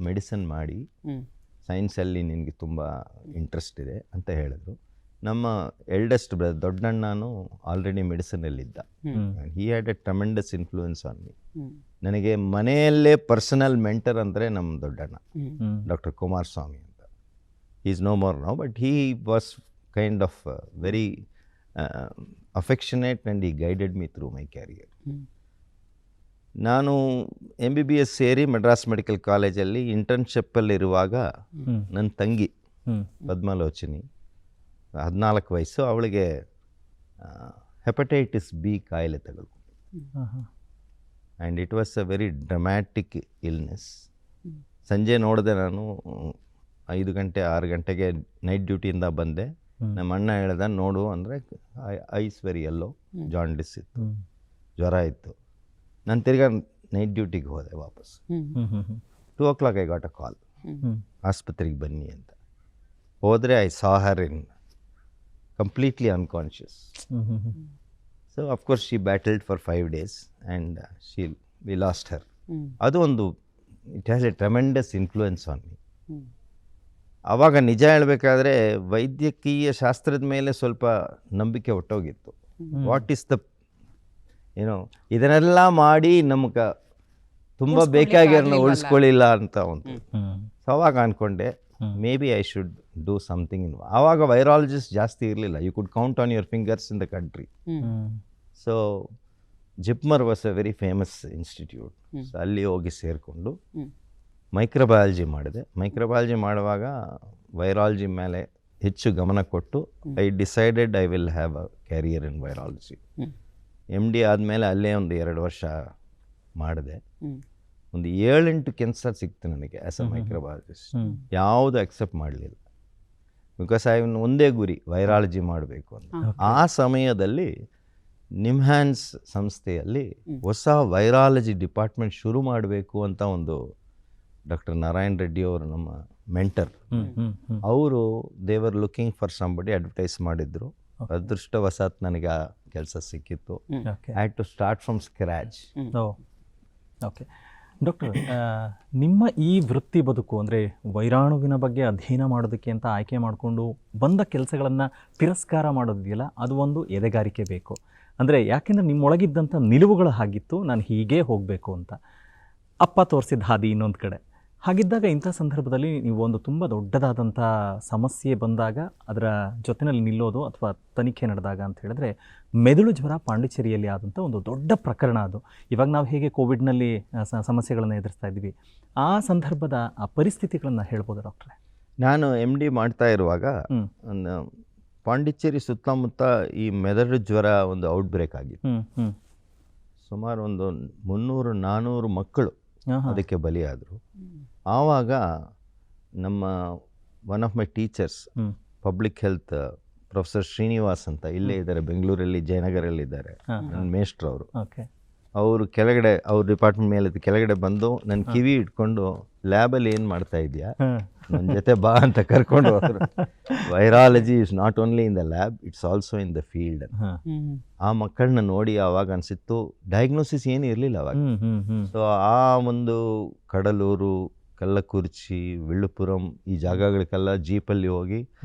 [SPEAKER 4] ಮೆಡಿಸನ್ ಮಾಡಿ, ಸೈನ್ಸಲ್ಲಿ ನಿನಗೆ ತುಂಬ ಇಂಟ್ರೆಸ್ಟ್ ಇದೆ ಅಂತ ಹೇಳಿದ್ರು. ನಮ್ಮ ಎಲ್ಡೆಸ್ಟ್ ಬ್ರದರ್ ದೊಡ್ಡಣ್ಣನೂ ಆಲ್ರೆಡಿ ಮೆಡಿಸನಲ್ಲಿದ್ದ. He had a tremendous influence on me. ನನಗೆ ಮನೆಯಲ್ಲೇ ಪರ್ಸನಲ್ ಮೆಂಟರ್ ಅಂದರೆ ನಮ್ಮ ದೊಡ್ಡಣ್ಣ ಡಾಕ್ಟರ್ ಕುಮಾರಸ್ವಾಮಿ ಅಂತ. he is no more now, but he was kind of very affectionate and he guided me through my career. ನಾನು MBBS ಸೇರಿ ಮಡ್ರಾಸ್ ಮೆಡಿಕಲ್ ಕಾಲೇಜಲ್ಲಿ ಇಂಟರ್ನ್ಶಿಪ್ಪಲ್ಲಿರುವಾಗ ನನ್ನ ತಂಗಿ ಪದ್ಮಲೋಚನಿ 14 ವಯಸ್ಸು, ಅವಳಿಗೆ ಹೆಪಟೈಟಿಸ್ B ಕಾಯಿಲೆ ತಗೊಳ್ಕೊಂಡು. And it was a very dramatic illness. ಸಂಜೆ ನೋಡಿದೆ ನಾನು 5 ಗಂಟೆ 6 ಗಂಟೆಗೆ ನೈಟ್ ಡ್ಯೂಟಿಯಿಂದ ಬಂದೆ. ನಮ್ಮ ಅಣ್ಣ ಹೇಳ್ದ ನೋಡು ಅಂದರೆ ಐಸ್ ವೆರಿ ಎಲ್ಲೋ, ಜಾಂಡಿಸ್ ಇತ್ತು, ಜ್ವರ ಇತ್ತು. ನಾನು ತಿರ್ಗಾ ನೈಟ್ ಡ್ಯೂಟಿಗೆ ಹೋದೆ ವಾಪಸ್. 2 o'clock ಐ ಗಾಟ್ ಅ ಕಾಲ್, ಆಸ್ಪತ್ರೆಗೆ ಬನ್ನಿ ಅಂತ. ಹೋದರೆ I saw her in completely unconscious. So of course she battled for 5 days and we lost her. ಅದು ಒಂದು it has a tremendous influence on me. ಆವಾಗ ನಿಜ ಹೇಳಬೇಕಾದ್ರೆ ವೈದ್ಯಕೀಯ ಶಾಸ್ತ್ರದ ಮೇಲೆ ಸ್ವಲ್ಪ ನಂಬಿಕೆ ಹೊಟ್ಟೋಗಿತ್ತು. ವಾಟ್ ಈಸ್ ದ ಇದನ್ನೆಲ್ಲ ಮಾಡಿ ನಮ್ಗೆ ತುಂಬ ಬೇಕಾಗಿರೋನ ಉಳಿಸ್ಕೊಳ್ಳಿಲ್ಲ ಅಂತ ಒಂದು. ಸೊ ಅವಾಗ ಅಂದ್ಕೊಂಡೆ maybe I should do something in. ಆವಾಗ ವೈರಾಲಜಿಸ್ಟ್ ಜಾಸ್ತಿ ಇರಲಿಲ್ಲ. You could count on your fingers in the country. So JIPMER was a very famous institute. So ಅಲ್ಲಿ ಹೋಗಿ ಸೇರಿಕೊಂಡು ಮೈಕ್ರೋಬಯಾಲಜಿ ಮಾಡಿದೆ. ಮೈಕ್ರೋಬಯಾಲಜಿ ಮಾಡುವಾಗ ವೈರಾಲಜಿ ಮೇಲೆ ಹೆಚ್ಚು ಗಮನ ಕೊಟ್ಟು I decided I will have a carrier in virology. MD ಆದಮೇಲೆ ಅಲ್ಲೇ ಒಂದು 2 ವರ್ಷ ಮಾಡಿದೆ. ಒಂದು 7-8 ಕೆಲಸ ಸಿಕ್ತು ನನಗೆ ಆ್ಯಸ್ ಅ ಮೈಕ್ರೋಬಯಾಲಜಿಸ್ಟ್. ಯಾವುದು ಅಕ್ಸೆಪ್ಟ್ ಮಾಡಲಿಲ್ಲ. ಬಿಕಾಸ್ ಒಂದೇ ಗುರಿ ವೈರಾಲಜಿ ಮಾಡಬೇಕು ಅಂತ. ಆ ಸಮಯದಲ್ಲಿ ನಿಮ್ಹ್ಯಾನ್ಸ್ ಸಂಸ್ಥೆಯಲ್ಲಿ ಹೊಸ ವೈರಾಲಜಿ ಡಿಪಾರ್ಟ್ಮೆಂಟ್ ಶುರು ಮಾಡಬೇಕು ಅಂತ ಒಂದು ಡಾಕ್ಟರ್ ನಾರಾಯಣ್ ರೆಡ್ಡಿ ಅವರು ನಮ್ಮ ಮೆಂಟರ್, ಅವರು ದೇವರ್ ಲುಕಿಂಗ್ ಫಾರ್ ಸಂಬಡಿ ಅಡ್ವರ್ಟೈಸ್ ಮಾಡಿದ್ರು. ಅದೃಷ್ಟವಶಾತ್ ನನಗೆ ಆ ಕೆಲಸ ಸಿಕ್ಕಿತ್ತು. I had to start from scratch.
[SPEAKER 2] Okay doctor, ನಿಮ್ಮ ಈ ವೃತ್ತಿ ಬದುಕು ಅಂದರೆ ವೈರಾಣುವಿನ ಬಗ್ಗೆ ಅಧ್ಯಯನ ಮಾಡೋದಕ್ಕೆ ಅಂತ ಆಯ್ಕೆ ಮಾಡಿಕೊಂಡು ಬಂದ ಕೆಲಸಗಳನ್ನು ತಿರಸ್ಕಾರ ಮಾಡೋದಿದೆಯಲ್ಲ, ಅದು ಒಂದು ಎದೆಗಾರಿಕೆ ಬೇಕು. ಅಂದರೆ ಯಾಕೆಂದರೆ ನಿಮ್ಮೊಳಗಿದ್ದಂಥ ನಿಲುವುಗಳು ಹಾಗಿತ್ತು, ನಾನು ಹೀಗೇ ಹೋಗಬೇಕು ಅಂತ. ಅಪ್ಪ ತೋರಿಸಿದ ಹಾದಿ ಇನ್ನೊಂದು ಕಡೆ. ಹಾಗಿದ್ದಾಗ ಇಂಥ ಸಂದರ್ಭದಲ್ಲಿ ನೀವು ಒಂದು ತುಂಬ ದೊಡ್ಡದಾದಂಥ ಸಮಸ್ಯೆ ಬಂದಾಗ ಅದರ ಜೊತೆಯಲ್ಲಿ ನಿಲ್ಲೋದು ಅಥವಾ ತನಿಖೆ ನಡೆದಾಗ ಅಂತ ಹೇಳಿದ್ರೆ, ಮೆದುಳು ಜ್ವರ ಪಾಂಡಿಚೇರಿಯಲ್ಲಿ ಆದಂಥ ಒಂದು ದೊಡ್ಡ ಪ್ರಕರಣ ಅದು. ಇವಾಗ ನಾವು ಹೇಗೆ ಕೋವಿಡ್ನಲ್ಲಿ ಸಮಸ್ಯೆಗಳನ್ನು ಎದುರಿಸ್ತಾ ಇದ್ದೀವಿ, ಆ ಸಂದರ್ಭದ ಆ ಪರಿಸ್ಥಿತಿಗಳನ್ನು ಹೇಳ್ಬೋದು ಡಾಕ್ಟ್ರೆ?
[SPEAKER 4] ನಾನು MD ಮಾಡ್ತಾ ಇರುವಾಗ ಪಾಂಡಿಚೇರಿ ಸುತ್ತಮುತ್ತ ಈ ಮೆದುಳು ಜ್ವರ ಒಂದು ಔಟ್ಬ್ರೇಕ್ ಆಗಿತ್ತು. ಸುಮಾರು ಒಂದು 300-400 ಮಕ್ಕಳು ಅದಕ್ಕೆ ಬಲಿಯಾದರು. ಆವಾಗ ನಮ್ಮ one of my teachers, public health professor Srinivas ಅಂತ, ಇಲ್ಲೇ ಇದ್ದಾರೆ ಬೆಂಗಳೂರಲ್ಲಿ, ಜಯನಗರಲ್ಲಿದ್ದಾರೆ, ನನ್ನ ಮೇಷ್ಟ್ರು ಅವರು. ಅವರು ಕೆಳಗಡೆ, ಅವ್ರ ಡಿಪಾರ್ಟ್ಮೆಂಟ್ ಮೇಲೆ ಕೆಳಗಡೆ ಬಂದು ನನ್ನ ಕಿವಿ ಇಟ್ಕೊಂಡು ಲ್ಯಾಬಲ್ಲಿ ಏನು ಮಾಡ್ತಾ ಇದೆಯಾ, ನನ್ನ ಜೊತೆ ಬಾ ಅಂತ ಕರ್ಕೊಂಡು ಹೋದ್ರು. Virology is not only in the lab, it's also in the field. ಆ ಮಕ್ಕಳನ್ನ ನೋಡಿ ಆವಾಗ ಅನಿಸಿತ್ತು, ಡಯಾಗ್ನೋಸಿಸ್ ಏನು ಇರಲಿಲ್ಲ ಅವಾಗ. ಸೊ ಆ ಒಂದು ಕಡಲೂರು, ಕಲ್ಲಕುರ್ಚಿ, ವಿಳ್ಳುಪುರಂ ಈ ಜಾಗಗಳಿಗೆಲ್ಲ ಜೀಪಲ್ಲಿ ಹೋಗಿ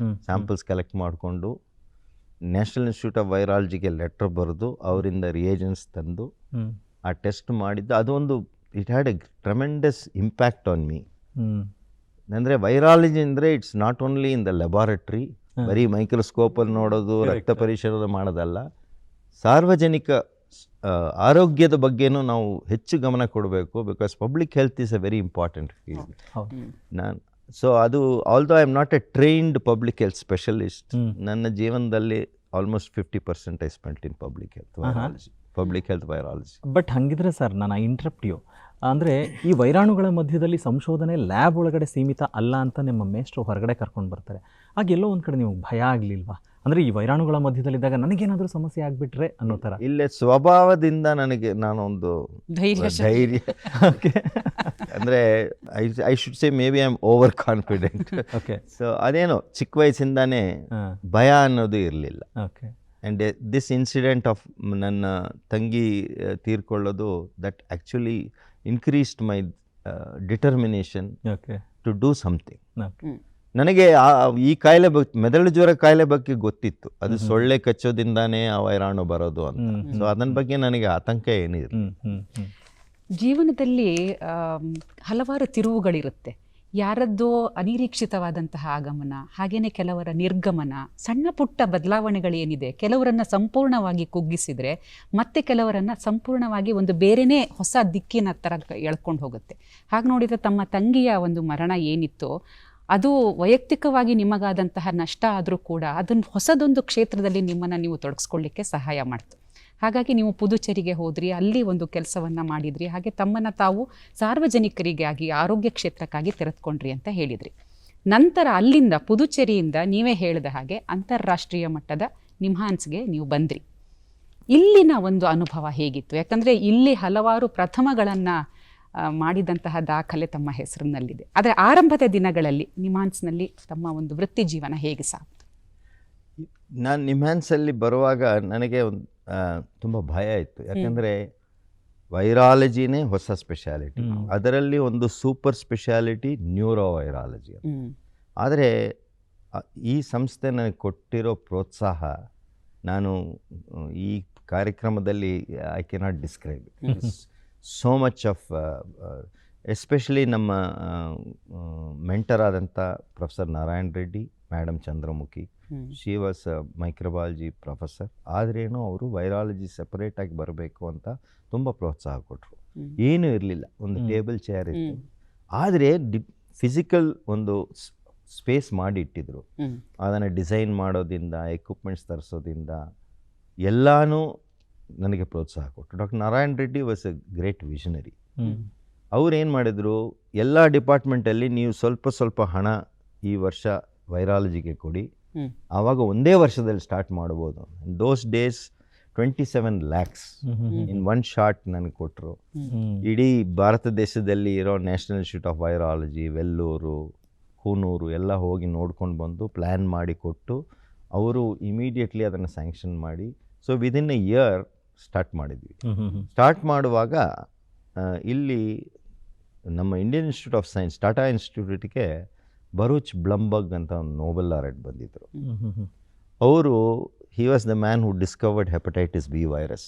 [SPEAKER 4] ಸ್ಯಾಂಪಲ್ಸ್ ಕಲೆಕ್ಟ್ ಮಾಡಿಕೊಂಡು ನ್ಯಾಷನಲ್ ಇನ್ಸ್ಟಿಟ್ಯೂಟ್ ಆಫ್ ವೈರಾಲಜಿಗೆ ಲೆಟ್ರ್ ಬರೆದು ಅವರಿಂದ ರಿಯೇಜೆನ್ಸ್ ತಂದು ಆ ಟೆಸ್ಟ್ ಮಾಡಿದ್ದು. ಅದೊಂದು it had a tremendous impact on me. ಅಂದರೆ ವೈರಾಲಜಿ ಅಂದರೆ it's not only in the laboratory, ಬರೀ ಮೈಕ್ರೋಸ್ಕೋಪಲ್ಲಿ ನೋಡೋದು, ರಕ್ತ ಪರಿಶೀಲನೆ ಮಾಡೋದಲ್ಲ, ಸಾರ್ವಜನಿಕ ಆರೋಗ್ಯದ ಬಗ್ಗೆನೂ ನಾವು ಹೆಚ್ಚು ಗಮನ ಕೊಡಬೇಕು. Because public health is a very important field. ನಾನು ಸೊ ಅದು, although I am not A trained public health specialist, ನನ್ನ ಜೀವನದಲ್ಲಿ almost 50% I spent in public health virology, public health virology.
[SPEAKER 2] But ಹಾಗಿದ್ರೆ ಸರ್, ನಾನು ಇಂಟ್ರಪ್ಟ್ ಯು, ಅಂದರೆ ಈ ವೈರಾಣುಗಳ ಮಧ್ಯದಲ್ಲಿ ಸಂಶೋಧನೆ ಲ್ಯಾಬ್ ಒಳಗಡೆ ಸೀಮಿತ ಅಲ್ಲ ಅಂತ ನಿಮ್ಮ ಮೇಷ್ಟ್ರು ಹೊರಗಡೆ ಕರ್ಕೊಂಡು ಬರ್ತಾರೆ. ಆಗ ಎಲ್ಲೋ ಒಂದು ಕಡೆ ನಿಮಗೆ ಭಯ ಆಗಲಿಲ್ವಾ? ಅಂದರೆ ಈ ವೈರಾಣುಗಳ ಮಧ್ಯದಲ್ಲಿದ್ದಾಗ ನನಗೇನಾದರೂ ಸಮಸ್ಯೆ ಆಗಿಬಿಟ್ರೆ ಅನ್ನೋ ಥರ?
[SPEAKER 4] ಇಲ್ಲೇ ಸ್ವಭಾವದಿಂದ ನನಗೆ ನಾನೊಂದು ಧೈರ್ಯ ಅಂದರೆ I should say maybe I am overconfident.
[SPEAKER 2] Okay.
[SPEAKER 4] So ಅದೇನೋ ಚಿಕ್ಕ ವಯಸ್ಸಿಂದಾನೇ ಭಯ ಅನ್ನೋದು ಇರಲಿಲ್ಲ.
[SPEAKER 2] Okay.
[SPEAKER 4] And this incident of ನನ್ನ ತಂಗಿ ತೀರ್ಕೊಳ್ಳೋದು that actually increased my determination
[SPEAKER 2] okay.
[SPEAKER 4] To do something.
[SPEAKER 2] Okay.
[SPEAKER 4] ನನಗೆ ಈ ಕಾಯಿಲೆ ಮೆದುಳು ಜ್ವರ ಕಾಯಿಲೆ ಬಗ್ಗೆ ಗೊತ್ತಿತ್ತು, ಅದು ಸೊಳ್ಳೆ ಕಚ್ಚೋದಿಂದಾನೇ ಆ ವೈರಾಣು ಬರೋದು ಅಂತ. ಸೊ ಅದನ್ನ ಬಗ್ಗೆ ನನಗೆ ಆತಂಕ ಏನಿದೆ.
[SPEAKER 1] ಜೀವನದಲ್ಲಿ ಹಲವಾರು ತಿರುವುಗಳಿರುತ್ತೆ. ಯಾರದ್ದೋ ಅನಿರೀಕ್ಷಿತವಾದಂತಹ ಆಗಮನ, ಹಾಗೇನೆ ಕೆಲವರ ನಿರ್ಗಮನ, ಸಣ್ಣ ಪುಟ್ಟ ಬದಲಾವಣೆಗಳೇನಿದೆ ಕೆಲವರನ್ನು ಸಂಪೂರ್ಣವಾಗಿ ಕುಗ್ಗಿಸಿದರೆ ಮತ್ತೆ ಕೆಲವರನ್ನು ಸಂಪೂರ್ಣವಾಗಿ ಒಂದು ಬೇರೆಯೇ ಹೊಸ ದಿಕ್ಕಿನ ಥರ ಎಳ್ಕೊಂಡು ಹೋಗುತ್ತೆ. ಹಾಗೆ ನೋಡಿದರೆ ತಮ್ಮ ತಂಗಿಯ ಒಂದು ಮರಣ ಏನಿತ್ತೋ ಅದು ವೈಯಕ್ತಿಕವಾಗಿ ನಿಮಗಾದಂತಹ ನಷ್ಟ ಆದರೂ ಕೂಡ ಅದನ್ನು ಹೊಸದೊಂದು ಕ್ಷೇತ್ರದಲ್ಲಿ ನಿಮ್ಮನ್ನು ನೀವು ತೊಡಗಿಸ್ಕೊಳ್ಳಿಕ್ಕೆ ಸಹಾಯ ಮಾಡ್ತು. ಹಾಗಾಗಿ ನೀವು ಪುದುಚೇರಿಗೆ ಹೋದ್ರಿ, ಅಲ್ಲಿ ಒಂದು ಕೆಲಸವನ್ನು ಮಾಡಿದ್ರಿ, ಹಾಗೆ ತಮ್ಮನ್ನು ತಾವು ಸಾರ್ವಜನಿಕರಿಗಾಗಿ ಆರೋಗ್ಯ ಕ್ಷೇತ್ರಕ್ಕಾಗಿ ತೆರೆದುಕೊಂಡ್ರಿ ಅಂತ ಹೇಳಿದ್ರಿ. ನಂತರ ಅಲ್ಲಿಂದ ಪುದುಚೇರಿಯಿಂದ ನೀವೇ ಹೇಳಿದ ಹಾಗೆ ಅಂತಾರಾಷ್ಟ್ರೀಯ ಮಟ್ಟದ ನಿಮ್ಹಾನ್ಸ್ಗೆ ನೀವು ಬಂದ್ರಿ. ಇಲ್ಲಿನ ಒಂದು ಅನುಭವ ಹೇಗಿತ್ತು? ಯಾಕಂದರೆ ಇಲ್ಲಿ ಹಲವಾರು ಪ್ರಥಮಗಳನ್ನು ಮಾಡಿದಂತಹ ದಾಖಲೆ ತಮ್ಮ ಹೆಸರಿನಲ್ಲಿದೆ. ಆದರೆ ಆರಂಭದ ದಿನಗಳಲ್ಲಿ ನಿಮ್ಹಾನ್ಸ್ನಲ್ಲಿ ತಮ್ಮ ಒಂದು ವೃತ್ತಿ ಜೀವನ ಹೇಗೆ ಸಾಕ್ತು?
[SPEAKER 4] ನಾನು ನಿಮ್ಹಾನ್ಸಲ್ಲಿ ಬರುವಾಗ ನನಗೆ ಒಂದು ತುಂಬ ಭಯ ಇತ್ತು. ಯಾಕಂದರೆ ವೈರಾಲಜಿನೇ ಹೊಸ ಸ್ಪೆಷಾಲಿಟಿ, ಅದರಲ್ಲಿ ಒಂದು ಸೂಪರ್ ಸ್ಪೆಷಾಲಿಟಿ ನ್ಯೂರೋ ವೈರಾಲಜಿ ಅಂತ. ಆದರೆ ಈ ಸಂಸ್ಥೆ ನನಗೆ ಕೊಟ್ಟಿರೋ ಪ್ರೋತ್ಸಾಹ ನಾನು ಈ ಕಾರ್ಯಕ್ರಮದಲ್ಲಿ I cannot describe it. So much of especially ನಮ್ಮ ಮೆಂಟರ್ ಆದಂಥ professor Narayan Reddy, madam Chandramukhi, she was microbiology professor. ಆದ್ರೇನು ಅವರು ವೈರಾಲಜಿ ಸೆಪರೇಟಾಗಿ ಬರಬೇಕು ಅಂತ ತುಂಬ ಪ್ರೋತ್ಸಾಹ ಕೊಟ್ಟರು. ಏನೂ ಇರಲಿಲ್ಲ, ಒಂದು ಟೇಬಲ್ ಚೇರ್ ಇತ್ತು, ಆದರೆ ಫಿಸಿಕಲ್ ಒಂದು ಸ್ಪೇಸ್ ಮಾಡಿ ಇಟ್ಟಿದ್ರು. ಅದನ್ನು ಡಿಸೈನ್ ಮಾಡೋದ್ರಿಂದ, ಎಕ್ವಿಪ್ಮೆಂಟ್ಸ್ ತರಿಸೋದ್ರಿಂದ ಎಲ್ಲನೂ ನನಗೆ ಪ್ರೋತ್ಸಾಹ ಕೊಟ್ಟರು. Doctor Narayan Reddy was A great visionary. ಅವ್ರು ಏನು ಮಾಡಿದರು, ಎಲ್ಲ ಡಿಪಾರ್ಟ್ಮೆಂಟಲ್ಲಿ ನೀವು ಸ್ವಲ್ಪ ಸ್ವಲ್ಪ ಹಣ ಈ ವರ್ಷ ವೈರಾಲಜಿಗೆ ಕೊಡಿ, ಆವಾಗ ಒಂದೇ ವರ್ಷದಲ್ಲಿ ಸ್ಟಾರ್ಟ್ ಮಾಡ್ಬೋದು. Those days 27 lakhs in one shot ನನಗೆ ಕೊಟ್ಟರು. ಇಡೀ ಭಾರತ ದೇಶದಲ್ಲಿ ಇರೋ national institute of virology, Vellore, Coonoor ಎಲ್ಲ ಹೋಗಿ ನೋಡ್ಕೊಂಡು ಬಂದು ಪ್ಲ್ಯಾನ್ ಮಾಡಿ ಕೊಟ್ಟು ಅವರು ಇಮಿಡಿಯೇಟ್ಲಿ ಅದನ್ನು ಸ್ಯಾಂಕ್ಷನ್ ಮಾಡಿ, so within a year start ಮಾಡಿದ್ವಿ. ಸ್ಟಾರ್ಟ್ ಮಾಡುವಾಗ ಇಲ್ಲಿ ನಮ್ಮ Indian institute of science, Tata ಇನ್ಸ್ಟಿಟ್ಯೂಟ್ಗೆ ಬರೂಚ್ ಬ್ಲಂಬರ್ಗ್ ಅಂತ ಒಂದು ನೋಬೆಲ್ ಲಾರೆಟ್ ಬಂದಿದ್ದರು. ಅವರು he was the man who discovered hepatitis B virus.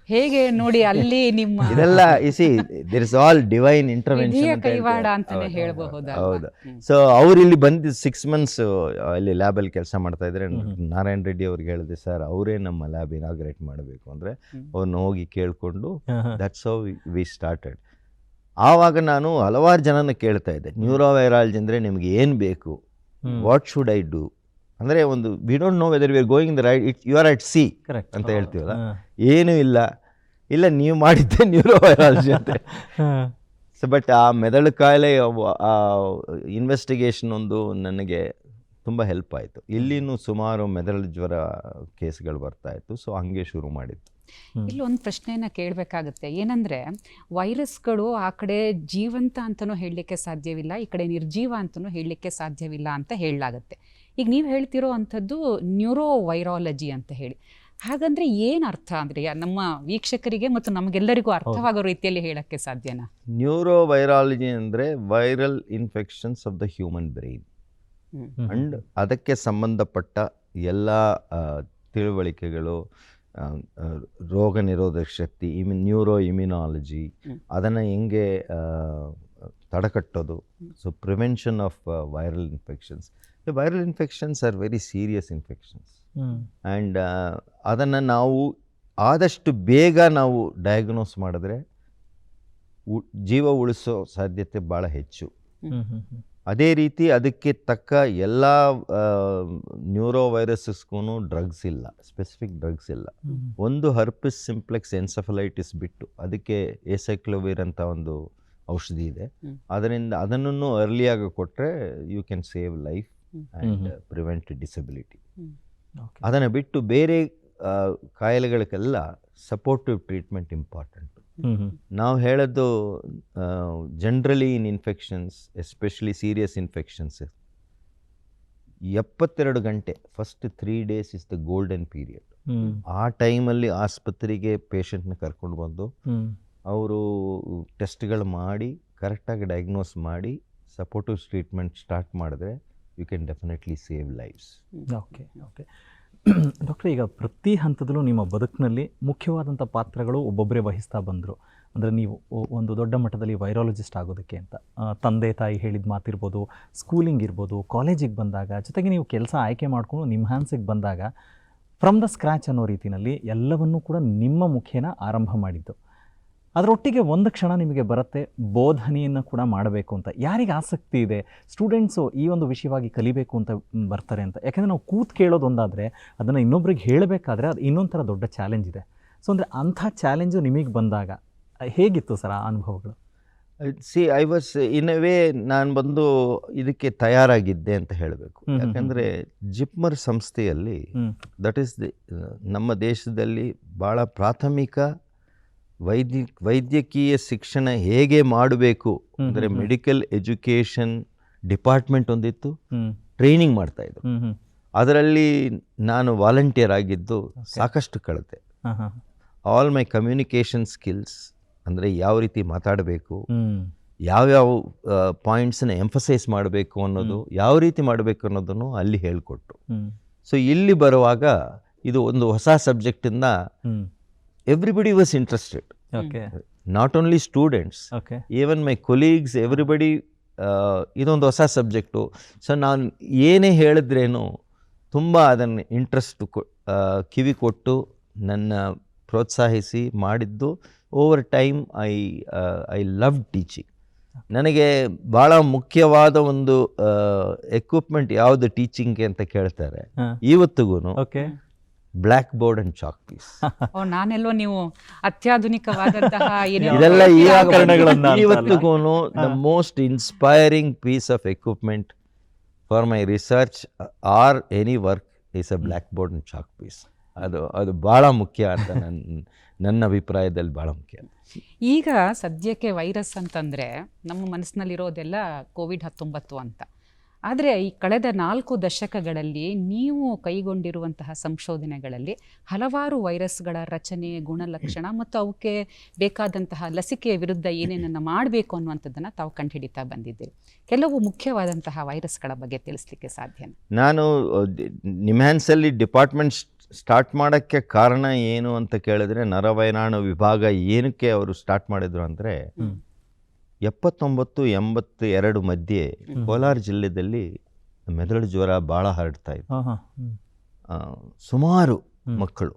[SPEAKER 1] ಹೇಗೆ ನೋಡಿ ಅಲ್ಲಿ ನಿಮ್ಮ
[SPEAKER 4] ಇದೆಲ್ಲ ಇಸಿ there is all divine intervention
[SPEAKER 1] ಕೈವಾಡ ಅಂತಾನೆ ಹೇಳಬಹುದು.
[SPEAKER 4] ಹೌದು. ಸೊ ಅವ್ರು ಇಲ್ಲಿ ಬಂದು 6 months ಇಲ್ಲಿ ಲ್ಯಾಬಲ್ಲಿ ಕೆಲಸ ಮಾಡ್ತಾ ಇದ್ರೆ ನಾರಾಯಣ್ ರೆಡ್ಡಿ ಅವ್ರಿಗೆ ಹೇಳಿದೆ, ಸರ್ ಅವರೇ ನಮ್ಮ ಲ್ಯಾಬ್ ಇನಾಗ್ರೇಟ್ ಮಾಡಬೇಕು ಅಂದರೆ ಅವ್ರನ್ನ ಹೋಗಿ ಕೇಳಿಕೊಂಡು ದಟ್ಸ್ ಹೌ ವಿ ಸ್ಟಾರ್ಟೆಡ್. ಆವಾಗ ನಾನು ಹಲವಾರು ಜನನ ಕೇಳ್ತಾ ಇದ್ದೆ, ನ್ಯೂರೋ ವೈರಾಲಜಿ ಅಂದರೆ ನಿಮ್ಗೆ ಏನು ಬೇಕು, ವಾಟ್ ಶುಡ್ ಐ ಡೂ ಅಂದರೆ ಒಂದು we don't know whether we are going the right, you are at sea ಅಂತ ಹೇಳ್ತೀವಲ್ಲ, ಏನೂ ಇಲ್ಲ ನೀವು ಮಾಡಿದ್ದೆ ನ್ಯೂರೋ ವೈರಾಲಜಿ ಅಂತ. ಸೊ ಬಟ್ ಆ ಮೆದುಳು ಕಾಯಿಲೆ ಇನ್ವೆಸ್ಟಿಗೇಷನ್ ಒಂದು ನನಗೆ ತುಂಬ ಹೆಲ್ಪ್ ಆಯಿತು. ಇಲ್ಲಿನೂ ಸುಮಾರು ಮೆದುಳು ಜ್ವರ ಕೇಸ್ಗಳು ಬರ್ತಾಯಿತ್ತು. ಸೊ ಹಾಗೆ ಶುರು ಮಾಡಿದ್ದು.
[SPEAKER 1] ಇಲ್ಲೊಂದು ಪ್ರಶ್ನೆಯನ್ನು ಕೇಳಬೇಕಾಗುತ್ತೆ, ಏನಂದರೆ ವೈರಸ್ಗಳು ಆ ಕಡೆ ಜೀವಂತ ಅಂತಲೂ ಹೇಳಲಿಕ್ಕೆ ಸಾಧ್ಯವಿಲ್ಲ, ಈ ಕಡೆ ನಿರ್ಜೀವ ಅಂತಲೂ ಹೇಳಲಿಕ್ಕೆ ಸಾಧ್ಯವಿಲ್ಲ ಅಂತ ಹೇಳಲಾಗುತ್ತೆ. ಈಗ ನೀವು ಹೇಳ್ತಿರೋ ಅಂಥದ್ದು ನ್ಯೂರೋ ವೈರಾಲಜಿ ಅಂತ ಹೇಳಿ, ಹಾಗಂದ್ರೆ ಏನು ಅರ್ಥ ಅಂದರೆ ನಮ್ಮ ವೀಕ್ಷಕರಿಗೆ ಮತ್ತು ನಮಗೆಲ್ಲರಿಗೂ ಅರ್ಥವಾಗೋ ರೀತಿಯಲ್ಲಿ ಹೇಳಕ್ಕೆ ಸಾಧ್ಯನಾ?
[SPEAKER 4] ನ್ಯೂರೋ ವೈರಾಲಜಿ ಅಂದರೆ viral infections of the human brain and ಅದಕ್ಕೆ ಸಂಬಂಧಪಟ್ಟ ಎಲ್ಲ ತಿಳುವಳಿಕೆಗಳು, ರೋಗ ನಿರೋಧಕ ಶಕ್ತಿ, ನ್ಯೂರೋ ಇಮ್ಯುನಾಲಜಿ, ಅದನ್ನು ಹೆಂಗೆ ತಡೆಗಟ್ಟೋದು. So prevention of viral infections. Viral infections are very serious infections and ಅದನ್ನು ನಾವು ಆದಷ್ಟು ಬೇಗ ನಾವು ಡಯಾಗ್ನೋಸ್ ಮಾಡಿದ್ರೆ ಜೀವ ಉಳಿಸೋ ಸಾಧ್ಯತೆ ಭಾಳ ಹೆಚ್ಚು. ಅದೇ ರೀತಿ ಅದಕ್ಕೆ ತಕ್ಕ ಎಲ್ಲ ನ್ಯೂರೋ ವೈರಸಸ್ಗೂ ಡ್ರಗ್ಸ್ ಇಲ್ಲ, ಸ್ಪೆಸಿಫಿಕ್ ಡ್ರಗ್ಸ್ ಇಲ್ಲ. ಒಂದು ಹರ್ಪಿಸ್ ಸಿಂಪ್ಲೆಕ್ಸ್ ಎನ್ಸೆಫಲೈಟಿಸ್ ಬಿಟ್ಟು ಅದಕ್ಕೆ ಏಸೈಕ್ಲೋವಿರ್ ಅಂತ ಒಂದು ಔಷಧಿ ಇದೆ. ಅದರಿಂದ ಅದನ್ನು ಅರ್ಲಿಯಾಗಿ ಕೊಟ್ಟರೆ you can save life and prevent disability. ಅದನ್ನು ಬಿಟ್ಟು ಬೇರೆ ಕಾಯಿಲೆಗಳಿಗೆಲ್ಲ ಸಪೋರ್ಟಿವ್ ಟ್ರೀಟ್ಮೆಂಟ್ ಇಂಪಾರ್ಟೆಂಟು. ನಾವು ಹೇಳೋದು generally in infections, especially serious infections, 72 ಗಂಟೆ first 3 days is the golden period. ಆ ಟೈಮಲ್ಲಿ ಆಸ್ಪತ್ರೆಗೆ ಪೇಷಂಟ್ನ ಕರ್ಕೊಂಡು ಬಂದು ಅವರು ಟೆಸ್ಟ್ಗಳು ಮಾಡಿ ಕರೆಕ್ಟಾಗಿ ಡಯಾಗ್ನೋಸ್ ಮಾಡಿ ಸಪೋರ್ಟಿವ್ ಟ್ರೀಟ್ಮೆಂಟ್ ಸ್ಟಾರ್ಟ್ ಮಾಡಿದ್ರೆ you can definitely save lives.
[SPEAKER 2] Okay okay ಡಾಕ್ಟ್ರೆ, ಈಗ ಪ್ರತಿ ಹಂತದಲ್ಲೂ ನಿಮ್ಮ ಬದುಕಿನಲ್ಲಿ ಮುಖ್ಯವಾದಂಥ ಪಾತ್ರಗಳು ಒಬ್ಬೊಬ್ಬರೇ ವಹಿಸ್ತಾ ಬಂದರು. ಅಂದರೆ ನೀವು ಒಂದು ದೊಡ್ಡ ಮಟ್ಟದಲ್ಲಿ ವೈರಾಲಜಿಸ್ಟ್ ಆಗೋದಕ್ಕೆ ಅಂತ ತಂದೆ ತಾಯಿ ಹೇಳಿದ ಮಾತಿರ್ಬೋದು, ಸ್ಕೂಲಿಂಗ್ ಇರ್ಬೋದು, ಕಾಲೇಜಿಗೆ ಬಂದಾಗ, ಜೊತೆಗೆ ನೀವು ಕೆಲಸ ಆಯ್ಕೆ ಮಾಡಿಕೊಂಡು ನಿಮ್ಮ ಹ್ಯಾಂಡ್ಸಿಗೆ ಬಂದಾಗ ಫ್ರಮ್ ದ ಸ್ಕ್ರ್ಯಾಚ್ ಅನ್ನೋ ರೀತಿಯಲ್ಲಿ ಎಲ್ಲವನ್ನೂ ಕೂಡ ನಿಮ್ಮ ಮುಖೇನ ಆರಂಭ ಮಾಡಿದ್ದು. ಅದರೊಟ್ಟಿಗೆ ಒಂದು ಕ್ಷಣ ನಿಮಗೆ ಬರುತ್ತೆ ಬೋಧನೆಯನ್ನು ಕೂಡ ಮಾಡಬೇಕು ಅಂತ. ಯಾರಿಗೆ ಆಸಕ್ತಿ ಇದೆ ಸ್ಟೂಡೆಂಟ್ಸು ಈ ಒಂದು ವಿಷಯವಾಗಿ ಕಲಿಬೇಕು ಅಂತ ಬರ್ತಾರೆ ಅಂತ, ಯಾಕೆಂದರೆ ನಾವು ಕೂತು ಕೇಳೋದು ಒಂದಾದರೆ ಅದನ್ನು ಇನ್ನೊಬ್ರಿಗೆ ಹೇಳಬೇಕಾದ್ರೆ ಅದು ಇನ್ನೊಂದು ಥರ ದೊಡ್ಡ ಚಾಲೆಂಜ್ ಇದೆ. ಸೊ ಅಂದರೆ ಅಂಥ ಚಾಲೆಂಜು ನಿಮಗೆ ಬಂದಾಗ ಹೇಗಿತ್ತು ಸರ್ ಆ ಅನುಭವಗಳು?
[SPEAKER 4] I was in a way ನಾನು ಬಂದು ಇದಕ್ಕೆ ತಯಾರಾಗಿದ್ದೆ ಅಂತ ಹೇಳಬೇಕು. ಯಾಕಂದರೆ ಜಿಪ್ಮರ್ ಸಂಸ್ಥೆಯಲ್ಲಿ ದಟ್ ಈಸ್ ನಮ್ಮ ದೇಶದಲ್ಲಿ ಭಾಳ ಪ್ರಾಥಮಿಕ ವೈದ್ಯಕೀಯ ಶಿಕ್ಷಣ ಹೇಗೆ ಮಾಡಬೇಕು ಅಂದರೆ ಮೆಡಿಕಲ್ ಎಜುಕೇಷನ್ ಡಿಪಾರ್ಟ್ಮೆಂಟ್ ಒಂದಿತ್ತು, ಟ್ರೈನಿಂಗ್ ಮಾಡ್ತಾಯಿದ್ರು. ಅದರಲ್ಲಿ ನಾನು ವಾಲಂಟಿಯರ್ ಆಗಿದ್ದು ಸಾಕಷ್ಟು ಕಲಿತೆ. ಆಲ್ ಮೈ ಕಮ್ಯುನಿಕೇಷನ್ ಸ್ಕಿಲ್ಸ್, ಅಂದರೆ ಯಾವ ರೀತಿ ಮಾತಾಡಬೇಕು, ಯಾವ್ಯಾವ ಪಾಯಿಂಟ್ಸನ್ನ ಎಂಫಸೈಸ್ ಮಾಡಬೇಕು ಅನ್ನೋದು, ಯಾವ ರೀತಿ ಮಾಡಬೇಕು ಅನ್ನೋದನ್ನು ಅಲ್ಲಿ ಹೇಳಿಕೊಟ್ಟು. ಸೊ ಇಲ್ಲಿ ಬರುವಾಗ ಇದು ಒಂದು ಹೊಸ ಸಬ್ಜೆಕ್ಟಿಂದ everybody was interested, not only students, even my colleagues, everybody. ಇದೊಂದು ಹೊಸ ಸಬ್ಜೆಕ್ಟು. ಸೊ ನಾನು ಏನೇ ಹೇಳಿದ್ರೇನು ತುಂಬ ಅದನ್ನು ಇಂಟ್ರೆಸ್ಟ್ ಕಿವಿ ಕೊಟ್ಟು ನನ್ನ ಪ್ರೋತ್ಸಾಹಿಸಿ ಮಾಡಿದ್ದು. Over time I love teaching. ನನಗೆ ಭಾಳ ಮುಖ್ಯವಾದ ಒಂದು ಎಕ್ವಿಪ್ಮೆಂಟ್ ಯಾವುದು ಟೀಚಿಂಗ್ಗೆ ಅಂತ ಕೇಳ್ತಾರೆ ಇವತ್ತಿಗೂ, blackboard and chalk piece.
[SPEAKER 1] ನಾನೆಲ್ಲೋ ನೀವು ಅತ್ಯಾಧುನಿಕವಾದಂತಹ
[SPEAKER 4] ಇದೆಲ್ಲ ಇವತ್ತಿಗೂ the most inspiring piece of equipment for my research or any work is a blackboard and chalk piece. ಅದು ಭಾಳ ಮುಖ್ಯ ಅಂತ ನನ್ನ ಅಭಿಪ್ರಾಯದಲ್ಲಿ ಭಾಳ ಮುಖ್ಯ.
[SPEAKER 1] ಈಗ ಸದ್ಯಕ್ಕೆ ವೈರಸ್ ಅಂತಂದರೆ ನಮ್ಮ ಮನಸ್ಸಿನಲ್ಲಿರೋದೆಲ್ಲ COVID-19 ಅಂತ. ಆದರೆ ಈ ಕಳೆದ 4 ದಶಕಗಳಲ್ಲಿ ನೀವು ಕೈಗೊಂಡಿರುವಂತಹ ಸಂಶೋಧನೆಗಳಲ್ಲಿ ಹಲವಾರು ವೈರಸ್ಗಳ ರಚನೆ, ಗುಣಲಕ್ಷಣ ಮತ್ತು ಅವಕ್ಕೆ ಬೇಕಾದಂತಹ ಲಸಿಕೆಯ ವಿರುದ್ಧ ಏನೇನನ್ನು ಮಾಡಬೇಕು ಅನ್ನುವಂಥದ್ದನ್ನು ತಾವು ಕಂಡುಹಿಡಿತಾ ಬಂದಿದ್ದೀರಿ. ಕೆಲವು ಮುಖ್ಯವಾದಂತಹ ವೈರಸ್ಗಳ ಬಗ್ಗೆ ತಿಳಿಸ್ಲಿಕ್ಕೆ ಸಾಧ್ಯ?
[SPEAKER 4] ನಾನು ನಿಮ್ಹಾನ್ಸಲ್ಲಿ ಡಿಪಾರ್ಟ್ಮೆಂಟ್ ಸ್ಟಾರ್ಟ್ ಮಾಡೋಕ್ಕೆ ಕಾರಣ ಏನು ಅಂತ ಕೇಳಿದ್ರೆ, ನರವೈರಾಣು ವಿಭಾಗ ಏನಕ್ಕೆ ಅವರು ಸ್ಟಾರ್ಟ್ ಮಾಡಿದ್ರು ಅಂದರೆ 79-82 ಮಧ್ಯೆ ಕೋಲಾರ ಜಿಲ್ಲೆಯಲ್ಲಿ ಮೆದುಳು ಜ್ವರ ಭಾಳ ಹರಡ್ತಾ ಇತ್ತು. ಸುಮಾರು ಮಕ್ಕಳು,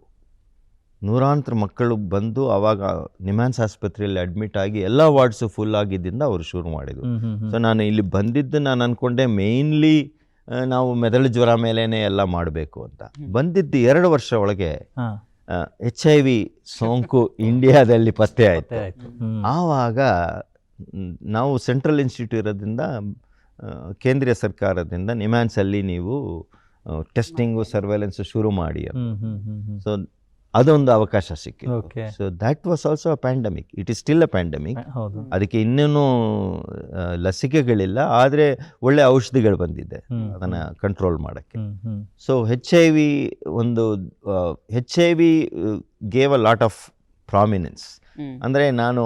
[SPEAKER 4] ನೂರಾಂತರ ಮಕ್ಕಳು ಬಂದು ಆವಾಗ ನಿಮ್ಹಾನ್ಸ್ ಆಸ್ಪತ್ರೆಯಲ್ಲಿ ಅಡ್ಮಿಟ್ ಆಗಿ ಎಲ್ಲ ವಾರ್ಡ್ಸು ಫುಲ್ ಆಗಿದ್ದರಿಂದ ಅವರು ಶುರು ಮಾಡಿದರು. ಸೊ ನಾನು ಇಲ್ಲಿ ಬಂದಿದ್ದು ನಾನು ಅಂದ್ಕೊಂಡೆ ಮೇಯ್ನ್ಲಿ ನಾವು ಮೆದುಳು ಜ್ವರ ಮೇಲೇ ಎಲ್ಲ ಮಾಡಬೇಕು ಅಂತ. ಬಂದಿದ್ದು 2 ವರ್ಷ ಒಳಗೆ HIV ಸೋಂಕು ಇಂಡಿಯಾದಲ್ಲಿ ಪತ್ತೆ ಆಯಿತು. ಆವಾಗ ನಾವು ಸೆಂಟ್ರಲ್ ಇನ್ಸ್ಟಿಟ್ಯೂಟ್ ಇರೋದ್ರಿಂದ, ಕೇಂದ್ರೀಯ ಸರ್ಕಾರದಿಂದ ನಿಮ್ಹಾನ್ಸಲ್ಲಿ ನೀವು ಟೆಸ್ಟಿಂಗು ಸರ್ವೆಲೆನ್ಸ್ ಶುರು ಮಾಡಿ. ಸೊ ಅದೊಂದು ಅವಕಾಶ ಸಿಕ್ಕಿತ್ತು. So that was also a pandemic. It is still a pandemic. ಅದಕ್ಕೆ ಇನ್ನೂ ಲಸಿಕೆಗಳಿಲ್ಲ, ಆದರೆ ಒಳ್ಳೆ ಔಷಧಿಗಳು ಬಂದಿದೆ ಅದನ್ನು ಕಂಟ್ರೋಲ್ ಮಾಡೋಕ್ಕೆ. So HIV gave a lot of prominence. ಅಂದರೆ ನಾನು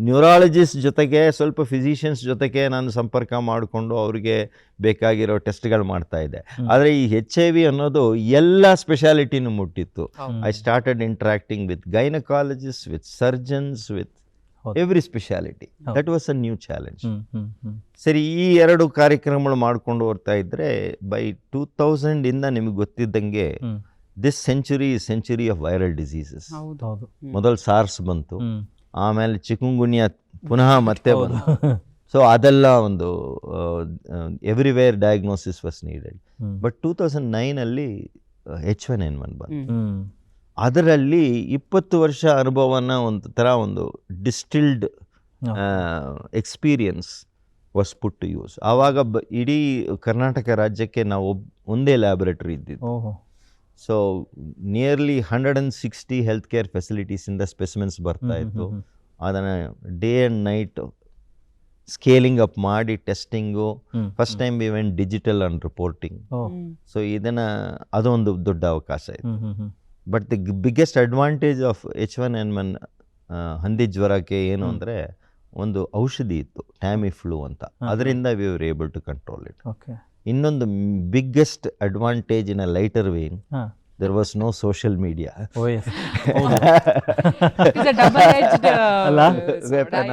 [SPEAKER 4] ನ್ಯೂರಾಲಜಿಸ್ಟ್ ಜೊತೆಗೆ ಸ್ವಲ್ಪ ಫಿಸಿಷಿಯನ್ಸ್ ಜೊತೆಗೆ ನಾನು ಸಂಪರ್ಕ ಮಾಡಿಕೊಂಡು ಅವ್ರಿಗೆ ಬೇಕಾಗಿರೋ ಟೆಸ್ಟ್ಗಳು ಮಾಡ್ತಾ ಇದ್ದೆ. ಆದರೆ ಈ HIV ಅನ್ನೋದು ಎಲ್ಲ ಸ್ಪೆಷಾಲಿಟಿನೂ ಮುಟ್ಟಿತ್ತು. I started interacting with gynaecologist, with surgeons, with every speciality. That was a new challenge. ಸರಿ, ಈ 2 ಕಾರ್ಯಕ್ರಮಗಳು ಮಾಡ್ಕೊಂಡು ಹೋಗ್ತಾ ಇದ್ದರೆ ಬೈ 2000 ಇಂದ ನಿಮಗೆ ಗೊತ್ತಿದ್ದಂಗೆ this century of viral diseases. ಮೊದಲು ಸಾರ್ಸ್ ಬಂತು, ಆಮೇಲೆ ಚಿಕುನ್ಗುನ್ಯಾ ಪುನಃ ಮತ್ತೆ ಬಂತು. ಸೊ ಅದೆಲ್ಲ ಒಂದು everywhere diagnosis was needed. But 2009 H1N1 ಬಂತು. ಅದರಲ್ಲಿ 20 ವರ್ಷ ಅನುಭವನ ಒಂದು ಥರ ಒಂದು distilled experience was put to use. ಆವಾಗ ಇಡೀ ಕರ್ನಾಟಕ ರಾಜ್ಯಕ್ಕೆ ನಾವು ಒಂದೇ ಲ್ಯಾಬೊರೇಟರಿ ಇದ್ದಿದ್ದು. ಸೊ ನಿಯರ್ಲಿ 160 ಹೆಲ್ತ್ ಕೇರ್ ಫೆಸಿಲಿಟೀಸಿಂದ ಸ್ಪೆಸಿಮೆನ್ಸ್ ಬರ್ತಾ ಇತ್ತು. ಅದನ್ನು day and night scaling up ಮಾಡಿ testing, first time we went digital on reporting. So ಇದನ್ನು ಅದೊಂದು ದೊಡ್ಡ ಅವಕಾಶ ಇತ್ತು. But the biggest advantage of H1N1 ಹಂದಿ ಜ್ವರಕ್ಕೆ ಏನು ಅಂದರೆ ಒಂದು ಔಷಧಿ ಇತ್ತು, ಟ್ಯಾಮಿಫ್ಲೂ ಅಂತ. ಅದರಿಂದ we were able to control it. ಇನ್ನೊಂದು biggest advantage in a lighter vein, there was no social media.
[SPEAKER 2] Oh yes.
[SPEAKER 1] It's a double-edged
[SPEAKER 4] weapon.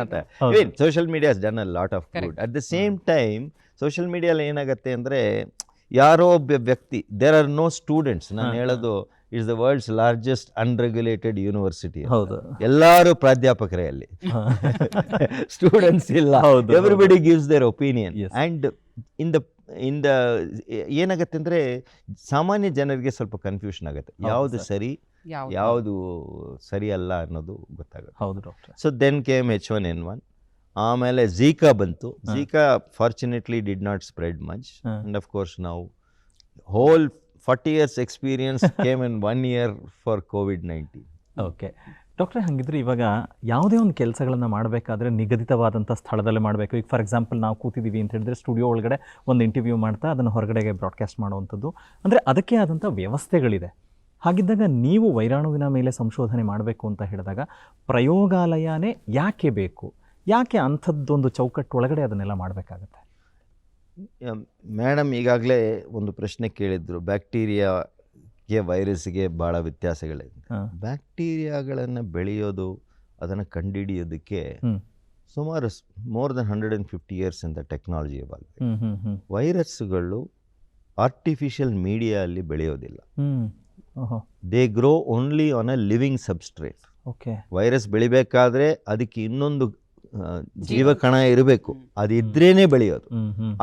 [SPEAKER 4] Social media has done a lot of good. At the same time, social media ಅಲ್ಲಿ ಏನಾಗುತ್ತೆ ಅಂದರೆ ಯಾರೋ ಒಬ್ಬ ವ್ಯಕ್ತಿ, ದೇರ್ ಆರ್ ನೋ ಸ್ಟೂಡೆಂಟ್ಸ್. ನಾನು ಹೇಳೋದು it's the world's largest unregulated university.
[SPEAKER 2] ಹೌದು,
[SPEAKER 4] ಎಲ್ಲರೂ ಪ್ರಾಧ್ಯಾಪಕರೇ ಅಲ್ಲಿ, ಸ್ಟೂಡೆಂಟ್ಸ್ ಇಲ್ಲ. Everybody gives their opinion. And in the ಏನಾಗುತ್ತೆ ಅಂದರೆ ಸಾಮಾನ್ಯ ಜನರಿಗೆ ಸ್ವಲ್ಪ ಕನ್ಫ್ಯೂಷನ್ ಆಗುತ್ತೆ, ಯಾವುದು ಸರಿ ಯಾವುದು ಸರಿ ಅಲ್ಲ ಅನ್ನೋದು ಗೊತ್ತಾಗುತ್ತೆ.
[SPEAKER 2] ಹೌದು doctor.
[SPEAKER 4] So then came H1N1. ಆಮೇಲೆ ಝೀಕಾ ಬಂತು. Zika fortunately did not spread much. And of course ನಾವು whole 40 years experience came in 1 year for COVID-19.
[SPEAKER 2] Okay ಡಾಕ್ಟ್ರೆ, ಹಾಗಿದ್ರೆ ಇವಾಗ ಯಾವುದೇ ಒಂದು ಕೆಲಸಗಳನ್ನು ಮಾಡಬೇಕಾದ್ರೆ ನಿಗದಿತವಾದಂಥ ಸ್ಥಳದಲ್ಲೇ ಮಾಡಬೇಕು. ಈಗ ಫಾರ್ ಎಕ್ಸಾಂಪಲ್ ನಾವು ಕೂತಿದ್ದೀವಿ ಅಂತ ಹೇಳಿದ್ರೆ ಸ್ಟುಡಿಯೋ ಒಳಗಡೆ ಒಂದು ಇಂಟರ್ವ್ಯೂ ಮಾಡ್ತಾ ಅದನ್ನು ಹೊರಗಡೆಗೆ ಬ್ರಾಡ್ಕಾಸ್ಟ್ ಮಾಡುವಂಥದ್ದು, ಅಂದರೆ ಅದಕ್ಕೆ ಆದಂಥ ವ್ಯವಸ್ಥೆಗಳಿದೆ. ಹಾಗಿದ್ದಾಗ ನೀವು ವೈರಾಣುವಿನ ಮೇಲೆ ಸಂಶೋಧನೆ ಮಾಡಬೇಕು ಅಂತ ಹೇಳಿದಾಗ ಪ್ರಯೋಗಾಲಯನೇ ಯಾಕೆ ಬೇಕು? ಯಾಕೆ ಅಂಥದ್ದೊಂದು ಚೌಕಟ್ಟು ಒಳಗಡೆ ಅದನ್ನೆಲ್ಲ ಮಾಡಬೇಕಾಗತ್ತೆ?
[SPEAKER 4] ಮೇಡಮ್ ಈಗಾಗಲೇ ಒಂದು ಪ್ರಶ್ನೆ ಕೇಳಿದ್ರು, ಬ್ಯಾಕ್ಟೀರಿಯಾಗೆ ವೈರಸ್ಗೆ ಭಾಳ ವ್ಯತ್ಯಾಸಗಳಿದೆ. ಬ್ಯಾಕ್ಟೀರಿಯಾಗಳನ್ನು ಬೆಳೆಯೋದು, ಅದನ್ನು ಕಂಡುಹಿಡಿಯೋದಕ್ಕೆ ಸುಮಾರು ಮೋರ್ ದೆನ್ 150 years ಇಂದ ಟೆಕ್ನಾಲಜಿ ಇವಾಲ್ವ್. ವೈರಸ್ಗಳು ಆರ್ಟಿಫಿಷಿಯಲ್ ಮೀಡಿಯಾ ಅಲ್ಲಿ ಬೆಳೆಯೋದಿಲ್ಲ. They grow only on a living substrate. Virus ಬೆಳಿಬೇಕಾದ್ರೆ ಅದಕ್ಕೆ ಇನ್ನೊಂದು ಜೀವಕಣ ಇರಬೇಕು, ಅದಿದ್ರೇನೆ ಬೆಳೆಯೋದು.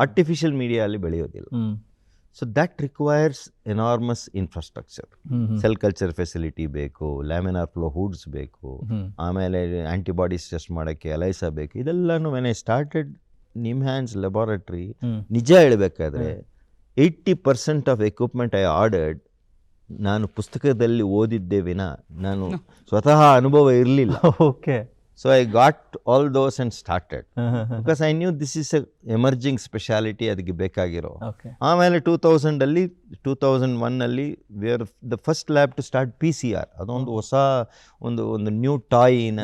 [SPEAKER 4] ಆರ್ಟಿಫಿಷಿಯಲ್ ಮೀಡಿಯಾ ಅಲ್ಲಿ ಬೆಳೆಯೋದಿಲ್ಲ. So that requires enormous infrastructure. Cell culture facility ಬೇಕು, ಲ್ಯಾಮಿನಾರ್ ಫ್ಲೋ ಹುಡ್ಸ್ ಬೇಕು, ಆಮೇಲೆ ಆಂಟಿಬಾಡೀಸ್ ಟೆಸ್ಟ್ ಮಾಡೋಕ್ಕೆ ಎಲೈಸಾ ಬೇಕು. ಇದೆಲ್ಲನೂ when I started NIMHANS laboratory, ನಿಜ ಹೇಳಬೇಕಾದ್ರೆ 80% ಆಫ್ ಎಕ್ವಿಪ್ಮೆಂಟ್ ಐ ಆರ್ಡರ್ಡ್ ನಾನು ಪುಸ್ತಕದಲ್ಲಿ ಓದಿದ್ದೇ ವಿನ ನಾನು ಸ್ವತಃ ಅನುಭವ ಇರಲಿಲ್ಲ.
[SPEAKER 2] Okay.
[SPEAKER 4] So I got all those and started because I knew this is a emerging speciality ಅದಕ್ಕೆ ಬೇಕಾಗಿರೋ. ಆಮೇಲೆ 2001 ಅಲ್ಲಿ we are the first lab to start PCR. ಅದೊಂದು ಹೊಸ ಒಂದು new toy in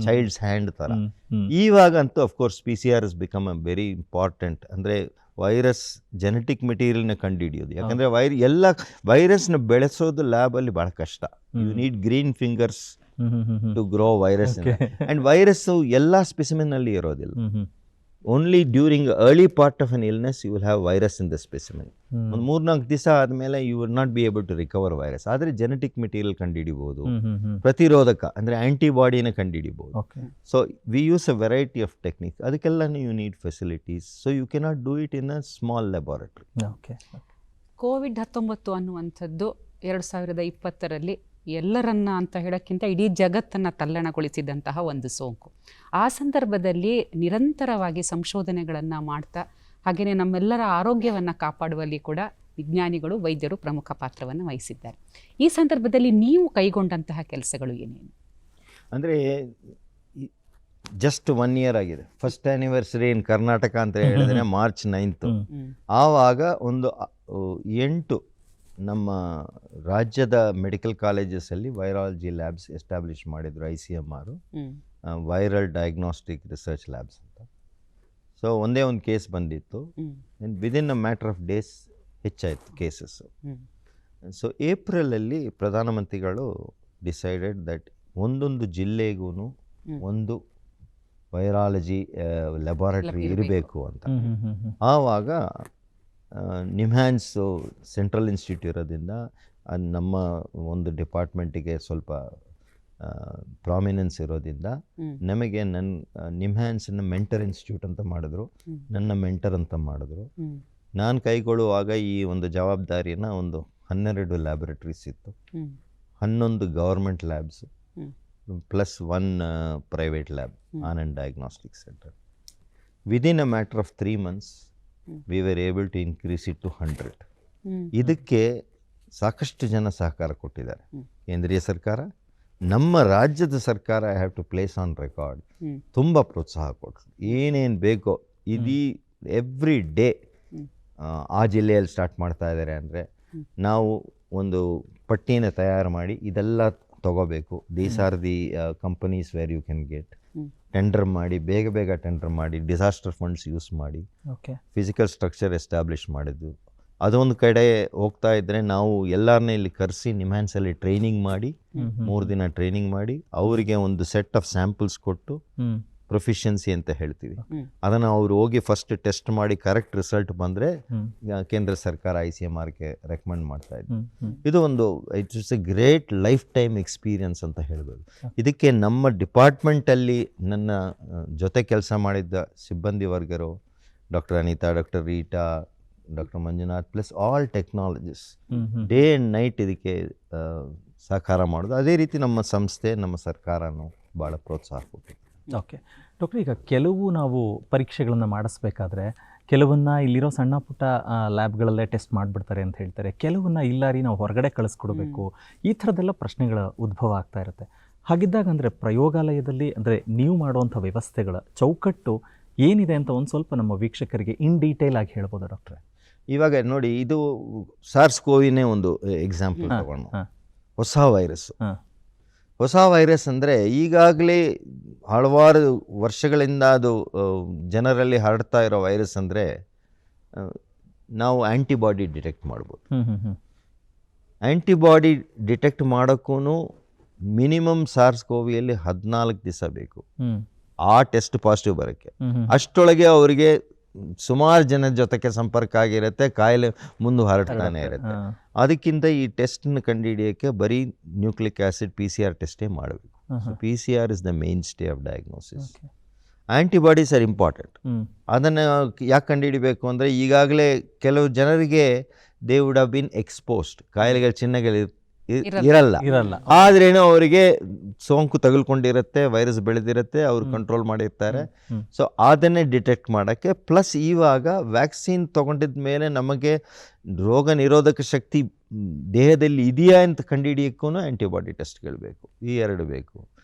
[SPEAKER 4] child's hand ಥರ. ಇವಾಗಂತೂ of course PCR has become a very important, ಅಂದರೆ ವೈರಸ್ ಜೆನೆಟಿಕ್ ಮೆಟೀರಿಯಲ್ನ ಕಂಡುಹಿಡಿಯೋದು. ಯಾಕಂದರೆ ಎಲ್ಲ ವೈರಸ್ನ ಬೆಳೆಸೋದು ಲ್ಯಾಬಲ್ಲಿ ಭಾಳ ಕಷ್ಟ. You need green fingers to grow virus in it. And virus ಎಲ್ಲ ಸ್ಪೆಸಿಮೆನ್ ಅಲ್ಲಿ ಇರೋದಿಲ್ಲ. Only during early part of an illness you will have virus in the specimen. ಒಂದು 3-4 ದಿವಸ ಆದಮೇಲೆ you will not be able to recover virus. ಆದರೆ ಜೆನೆಟಿಕ್ ಮೆಟೀರಿಯಲ್ ಕಂಡುಹಿಡಿಬೋದು, ಪ್ರತಿರೋಧಕ ಅಂದರೆ ಆಂಟಿಬಾಡಿನ ಕಂಡುಹಿಡಿಬೋದು. So we use a variety of technique. ಅದಕ್ಕೆಲ್ಲನೂ you need facilities. So you cannot do it in a small laboratory.
[SPEAKER 1] COVID-19 ಅನ್ನುವಂಥದ್ದು 2020ರಲ್ಲಿ ಎಲ್ಲರನ್ನ ಅಂತ ಹೇಳೋಕ್ಕಿಂತ ಇಡೀ ಜಗತ್ತನ್ನು ತಲ್ಲಣಗೊಳಿಸಿದಂತಹ ಒಂದು ಸೋಂಕು. ಆ ಸಂದರ್ಭದಲ್ಲಿ ನಿರಂತರವಾಗಿ ಸಂಶೋಧನೆಗಳನ್ನು ಮಾಡ್ತಾ, ಹಾಗೆಯೇ ನಮ್ಮೆಲ್ಲರ ಆರೋಗ್ಯವನ್ನು ಕಾಪಾಡುವಲ್ಲಿ ಕೂಡ ವಿಜ್ಞಾನಿಗಳು, ವೈದ್ಯರು ಪ್ರಮುಖ ಪಾತ್ರವನ್ನು ವಹಿಸಿದ್ದಾರೆ. ಈ ಸಂದರ್ಭದಲ್ಲಿ ನೀವು ಕೈಗೊಂಡಂತಹ ಕೆಲಸಗಳು ಏನೇನು?
[SPEAKER 4] ಅಂದರೆ ಜಸ್ಟ್ 1 year ಆಗಿದೆ. ಫಸ್ಟ್ ಆ್ಯನಿವರ್ಸರಿ ಇನ್ ಕರ್ನಾಟಕ ಅಂತ ಹೇಳಿದ್ರೆ March 9th. ಆವಾಗ ಒಂದು 8 ನಮ್ಮ ರಾಜ್ಯದ ಮೆಡಿಕಲ್ ಕಾಲೇಜಸಲ್ಲಿ ವೈರಾಲಜಿ ಲ್ಯಾಬ್ಸ್ ಎಸ್ಟಾಬ್ಲಿಷ್ ಮಾಡಿದ್ರು, ICMR, viral diagnostic research labs ಅಂತ. ಸೊ ಒಂದೇ ಒಂದು ಕೇಸ್ ಬಂದಿತ್ತು. Within a matter of days ಹೆಚ್ಚಾಯಿತು ಕೇಸಸ್ಸು. ಸೊ ಏಪ್ರಿಲಲ್ಲಿ ಪ್ರಧಾನಮಂತ್ರಿಗಳು ಡಿಸೈಡೆಡ್ ದಟ್ ಒಂದೊಂದು ಜಿಲ್ಲೆಗೂ ಒಂದು ವೈರಾಲಜಿ ಲ್ಯಾಬೊರೇಟರಿ ಇರಬೇಕು ಅಂತ. ಆವಾಗ ನಿಮ್ಹ್ಯಾನ್ಸು ಸೆಂಟ್ರಲ್ ಇನ್ಸ್ಟಿಟ್ಯೂಟ್ ಇರೋದ್ರಿಂದ ನಮ್ಮ ಒಂದು ಡಿಪಾರ್ಟ್ಮೆಂಟಿಗೆ ಸ್ವಲ್ಪ ಪ್ರಾಮಿನೆನ್ಸ್ ಇರೋದ್ರಿಂದ ನಮಗೆ ನಿಮ್ಹ್ಯಾನ್ಸನ್ನು ಮೆಂಟರ್ ಇನ್ಸ್ಟಿಟ್ಯೂಟ್ ಅಂತ ಮಾಡಿದ್ರು, ನನ್ನ ಮೆಂಟರ್ ಅಂತ ಮಾಡಿದ್ರು. ನಾನು ಕೈಗೊಳ್ಳುವಾಗ ಈ ಒಂದು ಜವಾಬ್ದಾರಿಯನ್ನು ಒಂದು 12 ಲ್ಯಾಬೊರೇಟರೀಸ್ ಇತ್ತು, 11 government labs plus 1 private lab, Anand diagnostic centre. Within a matter of 3 months we were able to increase it to 100. ಇದಕ್ಕೆ ಸಾಕಷ್ಟು ಜನ ಸಹಕಾರ ಕೊಟ್ಟಿದ್ದಾರೆ. ಕೇಂದ್ರೀಯ ಸರ್ಕಾರ, ನಮ್ಮ ರಾಜ್ಯದ ಸರ್ಕಾರ I have to place on record ತುಂಬ ಪ್ರೋತ್ಸಾಹ ಕೊಟ್ಟರು. ಏನೇನು ಬೇಕೋ ಇದೀ ಎವ್ರಿ ಡೇ ಆ ಜಿಲ್ಲೆಯಲ್ಲಿ ಸ್ಟಾರ್ಟ್ ಮಾಡ್ತಾ ಇದ್ದಾರೆ ಅಂದರೆ ನಾವು ಒಂದು ಪಟ್ಟಿನ ತಯಾರು ಮಾಡಿ ಇದೆಲ್ಲ ತಗೋಬೇಕು. These are the companies where you can get, tender ಮಾಡಿ, ಬೇಗ ಟೆಂಡರ್ ಮಾಡಿ, ಡಿಸಾಸ್ಟರ್ ಫಂಡ್ಸ್ ಯೂಸ್ ಮಾಡಿ, ಫಿಸಿಕಲ್ ಸ್ಟ್ರಕ್ಚರ್ ಎಸ್ಟಾಬ್ಲಿಷ್ ಮಾಡಿದ್ದು. ಅದೊಂದು ಕಡೆ ಹೋಗ್ತಾ ಇದ್ದರೆ ನಾವು ಎಲ್ಲರನ್ನೇ ಇಲ್ಲಿ ಕರೆಸಿ ನಿಮ್ಹಾನ್ಸಲ್ಲಿ ಟ್ರೈನಿಂಗ್ ಮಾಡಿ, 3 ದಿನ ಟ್ರೈನಿಂಗ್ ಮಾಡಿ, ಅವರಿಗೆ ಒಂದು ಸೆಟ್ ಆಫ್ ಸ್ಯಾಂಪಲ್ಸ್ ಕೊಟ್ಟು ಪ್ರೊಫಿಷಿಯನ್ಸಿ ಅಂತ ಹೇಳ್ತೀವಿ, ಅದನ್ನು ಅವರು ಹೋಗಿ ಫಸ್ಟ್ ಟೆಸ್ಟ್ ಮಾಡಿ ಕರೆಕ್ಟ್ ರಿಸಲ್ಟ್ ಬಂದರೆ ಕೇಂದ್ರ ಸರ್ಕಾರ ICMRಗೆ ರೆಕಮೆಂಡ್ ಮಾಡ್ತಾ ಇದ್ವಿ. ಇದು ಒಂದು it's a great life time experience ಅಂತ ಹೇಳ್ಬೋದು. ಇದಕ್ಕೆ ನಮ್ಮ ಡಿಪಾರ್ಟ್ಮೆಂಟಲ್ಲಿ ನನ್ನ ಜೊತೆ ಕೆಲಸ ಮಾಡಿದ್ದ ಸಿಬ್ಬಂದಿ ವರ್ಗರು, doctor Anita, doctor Rita, doctor Manjunath plus all technologists day and night ಇದಕ್ಕೆ ಸಹಕಾರ ಮಾಡೋದು. ಅದೇ ರೀತಿ ನಮ್ಮ ಸಂಸ್ಥೆ, ನಮ್ಮ ಸರ್ಕಾರನೂ ಭಾಳ ಪ್ರೋತ್ಸಾಹ ಕೊಟ್ಟಿದೆ.
[SPEAKER 2] ಓಕೆ ಡಾಕ್ಟರ್, ಈಗ ಕೆಲವು ನಾವು ಪರೀಕ್ಷೆಗಳನ್ನು ಮಾಡಿಸ್ಬೇಕಾದ್ರೆ ಕೆಲವನ್ನ ಇಲ್ಲಿರೋ ಸಣ್ಣ ಪುಟ್ಟ ಲ್ಯಾಬ್ಗಳಲ್ಲೇ ಟೆಸ್ಟ್ ಮಾಡಿಬಿಡ್ತಾರೆ ಅಂತ ಹೇಳ್ತಾರೆ, ಕೆಲವನ್ನ ಇಲ್ಲ ರೀ ನಾವು ಹೊರಗಡೆ ಕಳಿಸ್ಕೊಡ್ಬೇಕು, ಈ ಥರದ್ದೆಲ್ಲ ಪ್ರಶ್ನೆಗಳ ಉದ್ಭವ ಆಗ್ತಾ ಇರುತ್ತೆ. ಹಾಗಿದ್ದಾಗ ಅಂದರೆ ಪ್ರಯೋಗಾಲಯದಲ್ಲಿ ಅಂದರೆ ನೀವು ಮಾಡುವಂಥ ವ್ಯವಸ್ಥೆಗಳ ಚೌಕಟ್ಟು ಏನಿದೆ ಅಂತ ಒಂದು ಸ್ವಲ್ಪ ನಮ್ಮ ವೀಕ್ಷಕರಿಗೆ ಇನ್ ಡೀಟೇಲ್ ಆಗಿ ಹೇಳ್ಬೋದಾ ಡಾಕ್ಟ್ರೆ?
[SPEAKER 4] ಇವಾಗ ನೋಡಿ, ಇದು ಸಾರ್ಸ್ ಕೋವಿನೇ ಒಂದು ಎಕ್ಸಾಂಪಲ್ ತಗೊಂಡು, ಹೊಸ ವೈರಸ್ ಅಂದರೆ ಈಗಾಗಲೇ ಹಲವಾರು ವರ್ಷಗಳಿಂದ ಅದು ಜನರಲ್ಲಿ ಹರಡ್ತಾ ಇರೋ ವೈರಸ್ ಅಂದರೆ ನಾವು ಆ್ಯಂಟಿಬಾಡಿ ಡಿಟೆಕ್ಟ್ ಮಾಡ್ಬೋದು. ಆ್ಯಂಟಿಬಾಡಿ ಡಿಟೆಕ್ಟ್ ಮಾಡೋಕ್ಕೂ ಮಿನಿಮಮ್ ಸಾರ್ಸ್ ಕೋವಿಯಲ್ಲಿ 14 ದಿವಸ ಬೇಕು ಆ ಟೆಸ್ಟ್ ಪಾಸಿಟಿವ್ ಬರೋಕ್ಕೆ. ಅಷ್ಟೊಳಗೆ ಅವರಿಗೆ ಸುಮಾರು ಜನ ಜೊತೆಗೆ ಸಂಪರ್ಕ ಆಗಿರುತ್ತೆ, ಕಾಯಿಲೆ ಮುಂದೆ ಹರಡ್ತಾನೆ ಇರುತ್ತೆ. ಅದಕ್ಕಿಂತ ಈ ಟೆಸ್ಟ್ನ ಕಂಡುಹಿಡಿಯೋಕ್ಕೆ ಬರೀ ನ್ಯೂಕ್ಲಿಕ್ ಆ್ಯಸಿಡ್ PCR ಟೆಸ್ಟೇ ಮಾಡಬೇಕು. PCR is the main stay of diagnosis. Antibodies are important. ಅದನ್ನು ಯಾಕೆ ಕಂಡುಹಿಡಿಬೇಕು ಅಂದರೆ ಈಗಾಗಲೇ ಕೆಲವು ಜನರಿಗೆ they would have been exposed, ಕಾಯಿಲೆಗಳ ಚಿಹ್ನೆಗಳು ಇರಲ್ಲ, ಆದ್ರೇನೋ ಅವರಿಗೆ ಸೋಂಕು ತಗುಲ್ಕೊಂಡಿರುತ್ತೆ, ವೈರಸ್ ಬೆಳೆದಿರುತ್ತೆ, ಅವರು ಕಂಟ್ರೋಲ್ ಮಾಡಿರ್ತಾರೆ. ಸೊ ಅದನ್ನೇ ಡಿಟೆಕ್ಟ್ ಮಾಡೋಕ್ಕೆ, ಪ್ಲಸ್ ಇವಾಗ ವ್ಯಾಕ್ಸಿನ್ ತೊಗೊಂಡಿದ ಮೇಲೆ ನಮಗೆ ರೋಗ ನಿರೋಧಕ ಶಕ್ತಿ ದೇಹದಲ್ಲಿ ಇದೆಯಾ ಅಂತ ಕಂಡುಹಿಡಿಯೋಕ್ಕೂ ಆ್ಯಂಟಿಬಾಡಿ ಟೆಸ್ಟ್ಗಳು ಬೇಕು. ಈ 2 ಬೇಕು.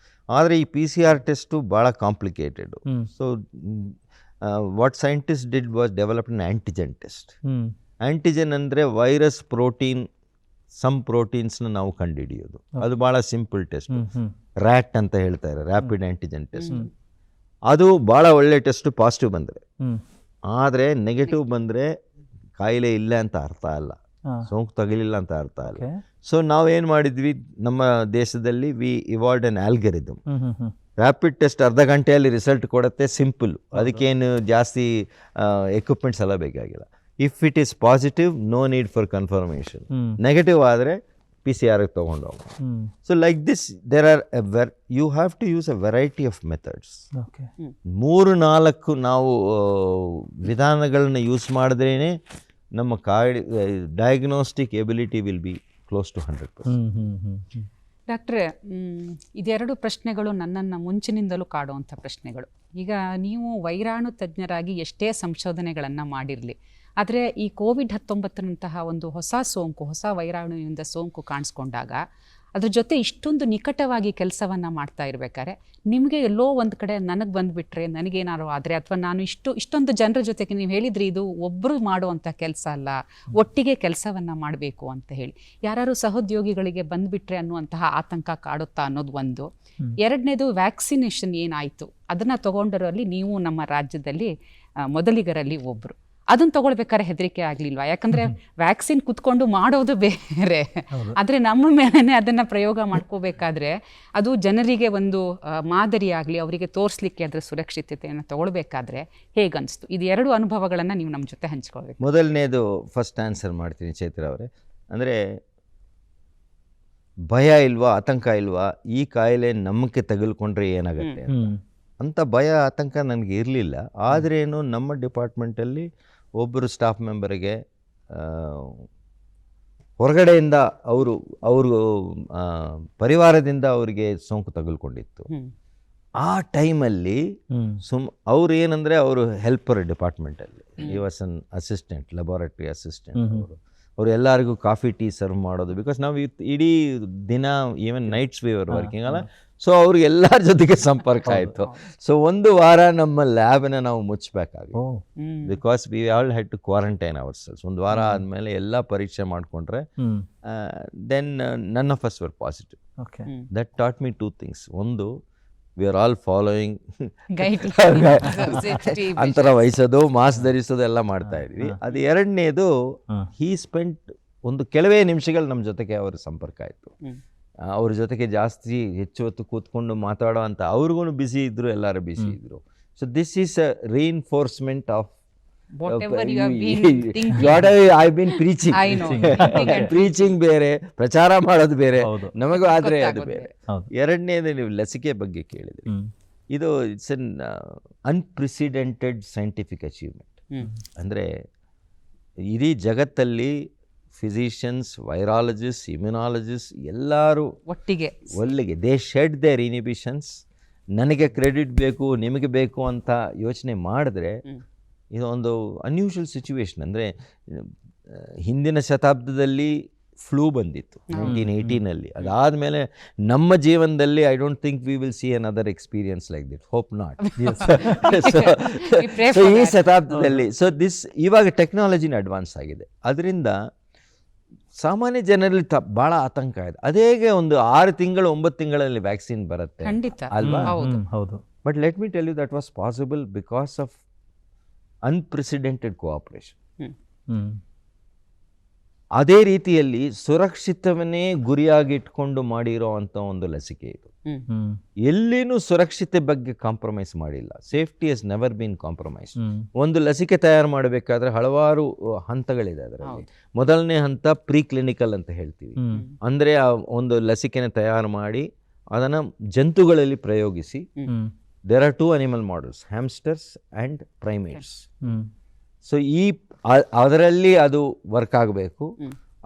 [SPEAKER 4] ಆದರೆ ಈ PCR ಟೆಸ್ಟು ಭಾಳ complicated. So what scientist did was develop an antigen test. Antigen ಅಂದರೆ ವೈರಸ್ ಪ್ರೋಟೀನ್, ಸಮ್ ಪ್ರೋಟೀನ್ಸ್ನ ನಾವು ಕಂಡುಹಿಡಿಯೋದು. ಅದು ಭಾಳ ಸಿಂಪಲ್ ಟೆಸ್ಟ್. ರ್ಯಾಟ್ ಅಂತ ಹೇಳ್ತಾರೆ, ರ್ಯಾಪಿಡ್ ಆ್ಯಂಟಿಜೆನ್ ಟೆಸ್ಟ್. ಅದು ಭಾಳ ಒಳ್ಳೆ ಟೆಸ್ಟ್ ಪಾಸಿಟಿವ್ ಬಂದರೆ. ಆದರೆ ನೆಗೆಟಿವ್ ಬಂದರೆ ಕಾಯಿಲೆ ಇಲ್ಲ ಅಂತ ಅರ್ಥ ಅಲ್ಲ, ಸೋಂಕು ತಗಲಿಲ್ಲ ಅಂತ ಅರ್ಥ ಅಲ್ಲ. ಸೊ ನಾವೇನು ಮಾಡಿದ್ವಿ, ನಮ್ಮ ದೇಶದಲ್ಲಿ ವಿ ಇವಾಲ್ವ್ಡ್ ಅನ್ ಆಲ್ಗರಿದಮ್. ರ್ಯಾಪಿಡ್ ಟೆಸ್ಟ್ ಅರ್ಧ ಗಂಟೆಯಲ್ಲಿ ರಿಸಲ್ಟ್ ಕೊಡುತ್ತೆ, ಸಿಂಪಲ್, ಅದಕ್ಕೇನು ಜಾಸ್ತಿ ಎಕ್ವಿಪ್ಮೆಂಟ್ಸ್ ಎಲ್ಲ ಬೇಕಾಗಿಲ್ಲ. If it is positive, no need for confirmation. Negative ಆದರೆ PCR ತೊಗೊಂಡು ಹೋಗಿ. So like this there are you have to use a variety of methods. 3-4 ನಾವು ವಿಧಾನಗಳನ್ನ ಯೂಸ್ ಮಾಡಿದ್ರೇ ನಮ್ಮ diagnostic ability will be close to 100%.
[SPEAKER 1] ಡಾಕ್ಟ್ರೆ, ಇದೆರಡು ಪ್ರಶ್ನೆಗಳು ನನ್ನನ್ನು ಮುಂಚಿನಿಂದಲೂ ಕಾಡುವಂಥ ಪ್ರಶ್ನೆಗಳು. ಈಗ ನೀವು ವೈರಾಣು ತಜ್ಞರಾಗಿ ಎಷ್ಟೇ ಸಂಶೋಧನೆಗಳನ್ನು ಮಾಡಿರಲಿ, ಆದರೆ ಈ COVID-19 ಒಂದು ಹೊಸ ಸೋಂಕು, ಹೊಸ ವೈರಾಣುವಿನಿಂದ ಸೋಂಕು ಕಾಣಿಸ್ಕೊಂಡಾಗ ಅದ್ರ ಜೊತೆ ಇಷ್ಟೊಂದು ನಿಕಟವಾಗಿ ಕೆಲಸವನ್ನು ಮಾಡ್ತಾ ಇರಬೇಕಾದ್ರೆ ನಿಮಗೆ ಎಲ್ಲೋ ಒಂದು ಕಡೆ ನನಗೆ ಬಂದುಬಿಟ್ರೆ, ನನಗೇನಾದ್ರು ಆದರೆ, ಅಥವಾ ನಾನು ಇಷ್ಟೊಂದು ಜನರ ಜೊತೆಗೆ ನೀವು ಹೇಳಿದ್ರಿ ಇದು ಒಬ್ಬರು ಮಾಡುವಂಥ ಕೆಲಸ ಅಲ್ಲ, ಒಟ್ಟಿಗೆ ಕೆಲಸವನ್ನು ಮಾಡಬೇಕು ಅಂತ ಹೇಳಿ, ಯಾರು ಸಹೋದ್ಯೋಗಿಗಳಿಗೆ ಬಂದುಬಿಟ್ರೆ ಅನ್ನುವಂತಹ ಆತಂಕ ಕಾಡುತ್ತಾ ಅನ್ನೋದು ಒಂದು. ಎರಡನೇದು ವ್ಯಾಕ್ಸಿನೇಷನ್ ಏನಾಯಿತು ಅದನ್ನು ತಗೊಂಡರಲ್ಲಿ ನೀವು ನಮ್ಮ ರಾಜ್ಯದಲ್ಲಿ ಮೊದಲಿಗರಲ್ಲಿ ಒಬ್ಬರು. ಅದನ್ನು ತಗೊಳ್ಬೇಕಾದ್ರೆ ಹೆದರಿಕೆ ಆಗಲಿಲ್ವಾ? ಯಾಕಂದರೆ ವ್ಯಾಕ್ಸಿನ್ ಕುತ್ಕೊಂಡು ಮಾಡೋದು ಬೇರೆ, ಆದರೆ ನಮ್ಮ ಮೇಲೇ ಅದನ್ನು ಪ್ರಯೋಗ ಮಾಡ್ಕೋಬೇಕಾದ್ರೆ ಅದು ಜನರಿಗೆ ಒಂದು ಮಾದರಿ ಆಗಲಿ, ಅವರಿಗೆ ತೋರಿಸ್ಲಿಕ್ಕೆ ಅದರ ಸುರಕ್ಷಿತತೆಯನ್ನು ತಗೊಳ್ಬೇಕಾದ್ರೆ ಹೇಗನ್ನಿಸ್ತು? ಇದು 2 ಅನುಭವಗಳನ್ನು ನೀವು ನಮ್ಮ ಜೊತೆ ಹಂಚ್ಕೊಳ್ಬೇಕು.
[SPEAKER 4] ಮೊದಲನೇದು ಫಸ್ಟ್ ಆನ್ಸರ್ ಮಾಡ್ತೀನಿ ಚೈತ್ರ ಅವರೇ. ಅಂದರೆ ಭಯ ಇಲ್ವಾ, ಆತಂಕ ಇಲ್ವಾ, ಈ ಕಾಯಿಲೆ ನಮಗೆ ತಗುಲ್ಕೊಂಡ್ರೆ ಏನಾಗುತ್ತೆ ಅಂತ ಭಯ ಆತಂಕ ನನಗೆ ಇರಲಿಲ್ಲ. ಆದ್ರೇನು ನಮ್ಮ ಡಿಪಾರ್ಟ್ಮೆಂಟಲ್ಲಿ ಒಬ್ಬರು ಸ್ಟಾಫ್ ಮೆಂಬರಿಗೆ ಹೊರಗಡೆಯಿಂದ ಅವರು ಪರಿವಾರದಿಂದ ಅವರಿಗೆ ಸೋಂಕು ತಗುಲ್ಕೊಂಡಿತ್ತು. ಆ ಟೈಮಲ್ಲಿ ಅವ್ರು ಏನಂದರೆ ಅವರು ಹೆಲ್ಪರ್ ಡಿಪಾರ್ಟ್ಮೆಂಟಲ್ಲಿ, he was an assistant, laboratory assistant. ಅವರು ಅವ್ರು ಎಲ್ಲರಿಗೂ ಕಾಫಿ ಟೀ ಸರ್ವ್ ಮಾಡೋದು, ಬಿಕಾಸ್ ನಾವು ಇಡೀ ದಿನ even nights we are working ಅಲ್ಲ, ಸೊ ಅವ್ರಿಗೆ ಎಲ್ಲರ ಜೊತೆಗೆ ಸಂಪರ್ಕ ಆಯಿತು. ಸೊ ಒಂದು ವಾರ ನಮ್ಮ ಲ್ಯಾಬ್ನ ನಾವು ಮುಚ್ಚಬೇಕಾಗಿತ್ತು, because we all had to quarantine our cells. ಒಂದು ವಾರ ಆದಮೇಲೆ ಎಲ್ಲ ಪರೀಕ್ಷೆ ಮಾಡಿಕೊಂಡ್ರೆ then none of us were positive. That taught me two things. ಒಂದು, ವಿ ಆರ್ ಆಲ್ ಫಾಲೋಯಿಂಗ್ ಅಂತರ ವಹಿಸೋದು, ಮಾಸ್ಕ್ ಧರಿಸೋದು ಎಲ್ಲ ಮಾಡ್ತಾ ಇದ್ವಿ. ಅದು ಎರಡನೇದು, ಹೀ ಸ್ಪೆಂಟ್ ಒಂದು ಕೆಲವೇ ನಿಮಿಷಗಳು ನಮ್ಮ ಜೊತೆಗೆ ಅವರ ಸಂಪರ್ಕ ಆಯಿತು. ಅವ್ರ ಜೊತೆಗೆ ಜಾಸ್ತಿ ಹೆಚ್ಚು ಹೊತ್ತು ಕೂತ್ಕೊಂಡು ಮಾತಾಡೋ ಅಂತ ಅವ್ರಿಗೂ ಬಿಸಿ ಇದ್ರು, ಎಲ್ಲರೂ ಬಿಸಿ ಇದ್ರು. So this is a reinforcement of preaching ಬೇರೆ, ಪ್ರಚಾರ ಮಾಡೋದು ಬೇರೆ, ನಮಗೂ ಆದ್ರೆ ಅದು ಬೇರೆ. ಎರಡನೇದು, ನೀವು ಲಸಿಕೆ ಬಗ್ಗೆ ಕೇಳಿದ್ರಿ, ಇದು it's an unprecedented scientific achievement. ಅಂದರೆ ಇಡೀ ಜಗತ್ತಲ್ಲಿ ಫಿಸಿಷಿಯನ್ಸ್, ವೈರಾಲಜಿಸ್ಟ್, ಇಮ್ಯುನಾಲಜಿಸ್ಟ್ ಎಲ್ಲರೂ ಒಟ್ಟಿಗೆ ದೇ ಶೆಡ್ ದೇರ್ ಇನಿಬಿಷನ್ಸ್. ನನಗೆ ಕ್ರೆಡಿಟ್ ಬೇಕು, ನಿಮಗೆ ಬೇಕು ಅಂತ ಯೋಚನೆ ಮಾಡಿದ್ರೆ ಇದು ಒಂದು ಅನ್ಯೂಶುವಲ್ ಸಿಚುವೇಶನ್. ಅಂದರೆ ಹಿಂದಿನ ಶತಾಬ್ದದಲ್ಲಿ ಫ್ಲೂ ಬಂದಿತ್ತು 1918ನಲ್ಲಿ. ಅದಾದಮೇಲೆ ನಮ್ಮ ಜೀವನದಲ್ಲಿ I don't think we will see another experience like that, hope not. So ಈ ಶತಾಬ್ದದಲ್ಲಿ ಇವಾಗ ಟೆಕ್ನಾಲಜಿನ ಅಡ್ವಾನ್ಸ್ ಆಗಿದೆ, ಅದರಿಂದ ಸಾಮಾನ್ಯ ಜನರಲ್ಲಿ ಭಾಳ ಆತಂಕ ಇದೆ. ಅದೇಗೆ ಒಂದು 6 ತಿಂಗಳು 9 ತಿಂಗಳಲ್ಲಿ ವ್ಯಾಕ್ಸಿನ್ ಬರುತ್ತೆ ಅಲ್ವಾ?
[SPEAKER 2] ಹೌದು.
[SPEAKER 4] But let me tell you that was possible because of unprecedented cooperation. ಅದೇ ರೀತಿಯಲ್ಲಿ ಸುರಕ್ಷಿತವನ್ನೇ ಗುರಿಯಾಗಿ ಇಟ್ಕೊಂಡು ಮಾಡಿರೋ ಅಂಥ ಒಂದು ಲಸಿಕೆ ಇದು. ಎಲ್ಲಿನೂ ಸುರಕ್ಷತೆ ಬಗ್ಗೆ ಕಾಂಪ್ರಮೈಸ್ ಮಾಡಿಲ್ಲ. ಸೇಫ್ಟಿ ಹಸ್ ನೆವರ್ ಬೀನ್ ಕಾಂಪ್ರಮೈಸ್. ಒಂದು ಲಸಿಕೆ ತಯಾರು ಮಾಡಬೇಕಾದ್ರೆ ಹಲವಾರು ಹಂತಗಳಿದೆ ಅದರಲ್ಲಿ. ಮೊದಲನೇ ಹಂತ ಪ್ರೀ ಕ್ಲಿನಿಕಲ್ ಅಂತ ಹೇಳ್ತೀವಿ. ಅಂದರೆ ಒಂದು ಲಸಿಕೆನ ತಯಾರು ಮಾಡಿ ಅದನ್ನು ಜಂತುಗಳಲ್ಲಿ ಪ್ರಯೋಗಿಸಿ, there are 2 animal models, hamsters and primates. So ಅದರಲ್ಲಿ ಅದು ವರ್ಕ್ ಆಗಬೇಕು.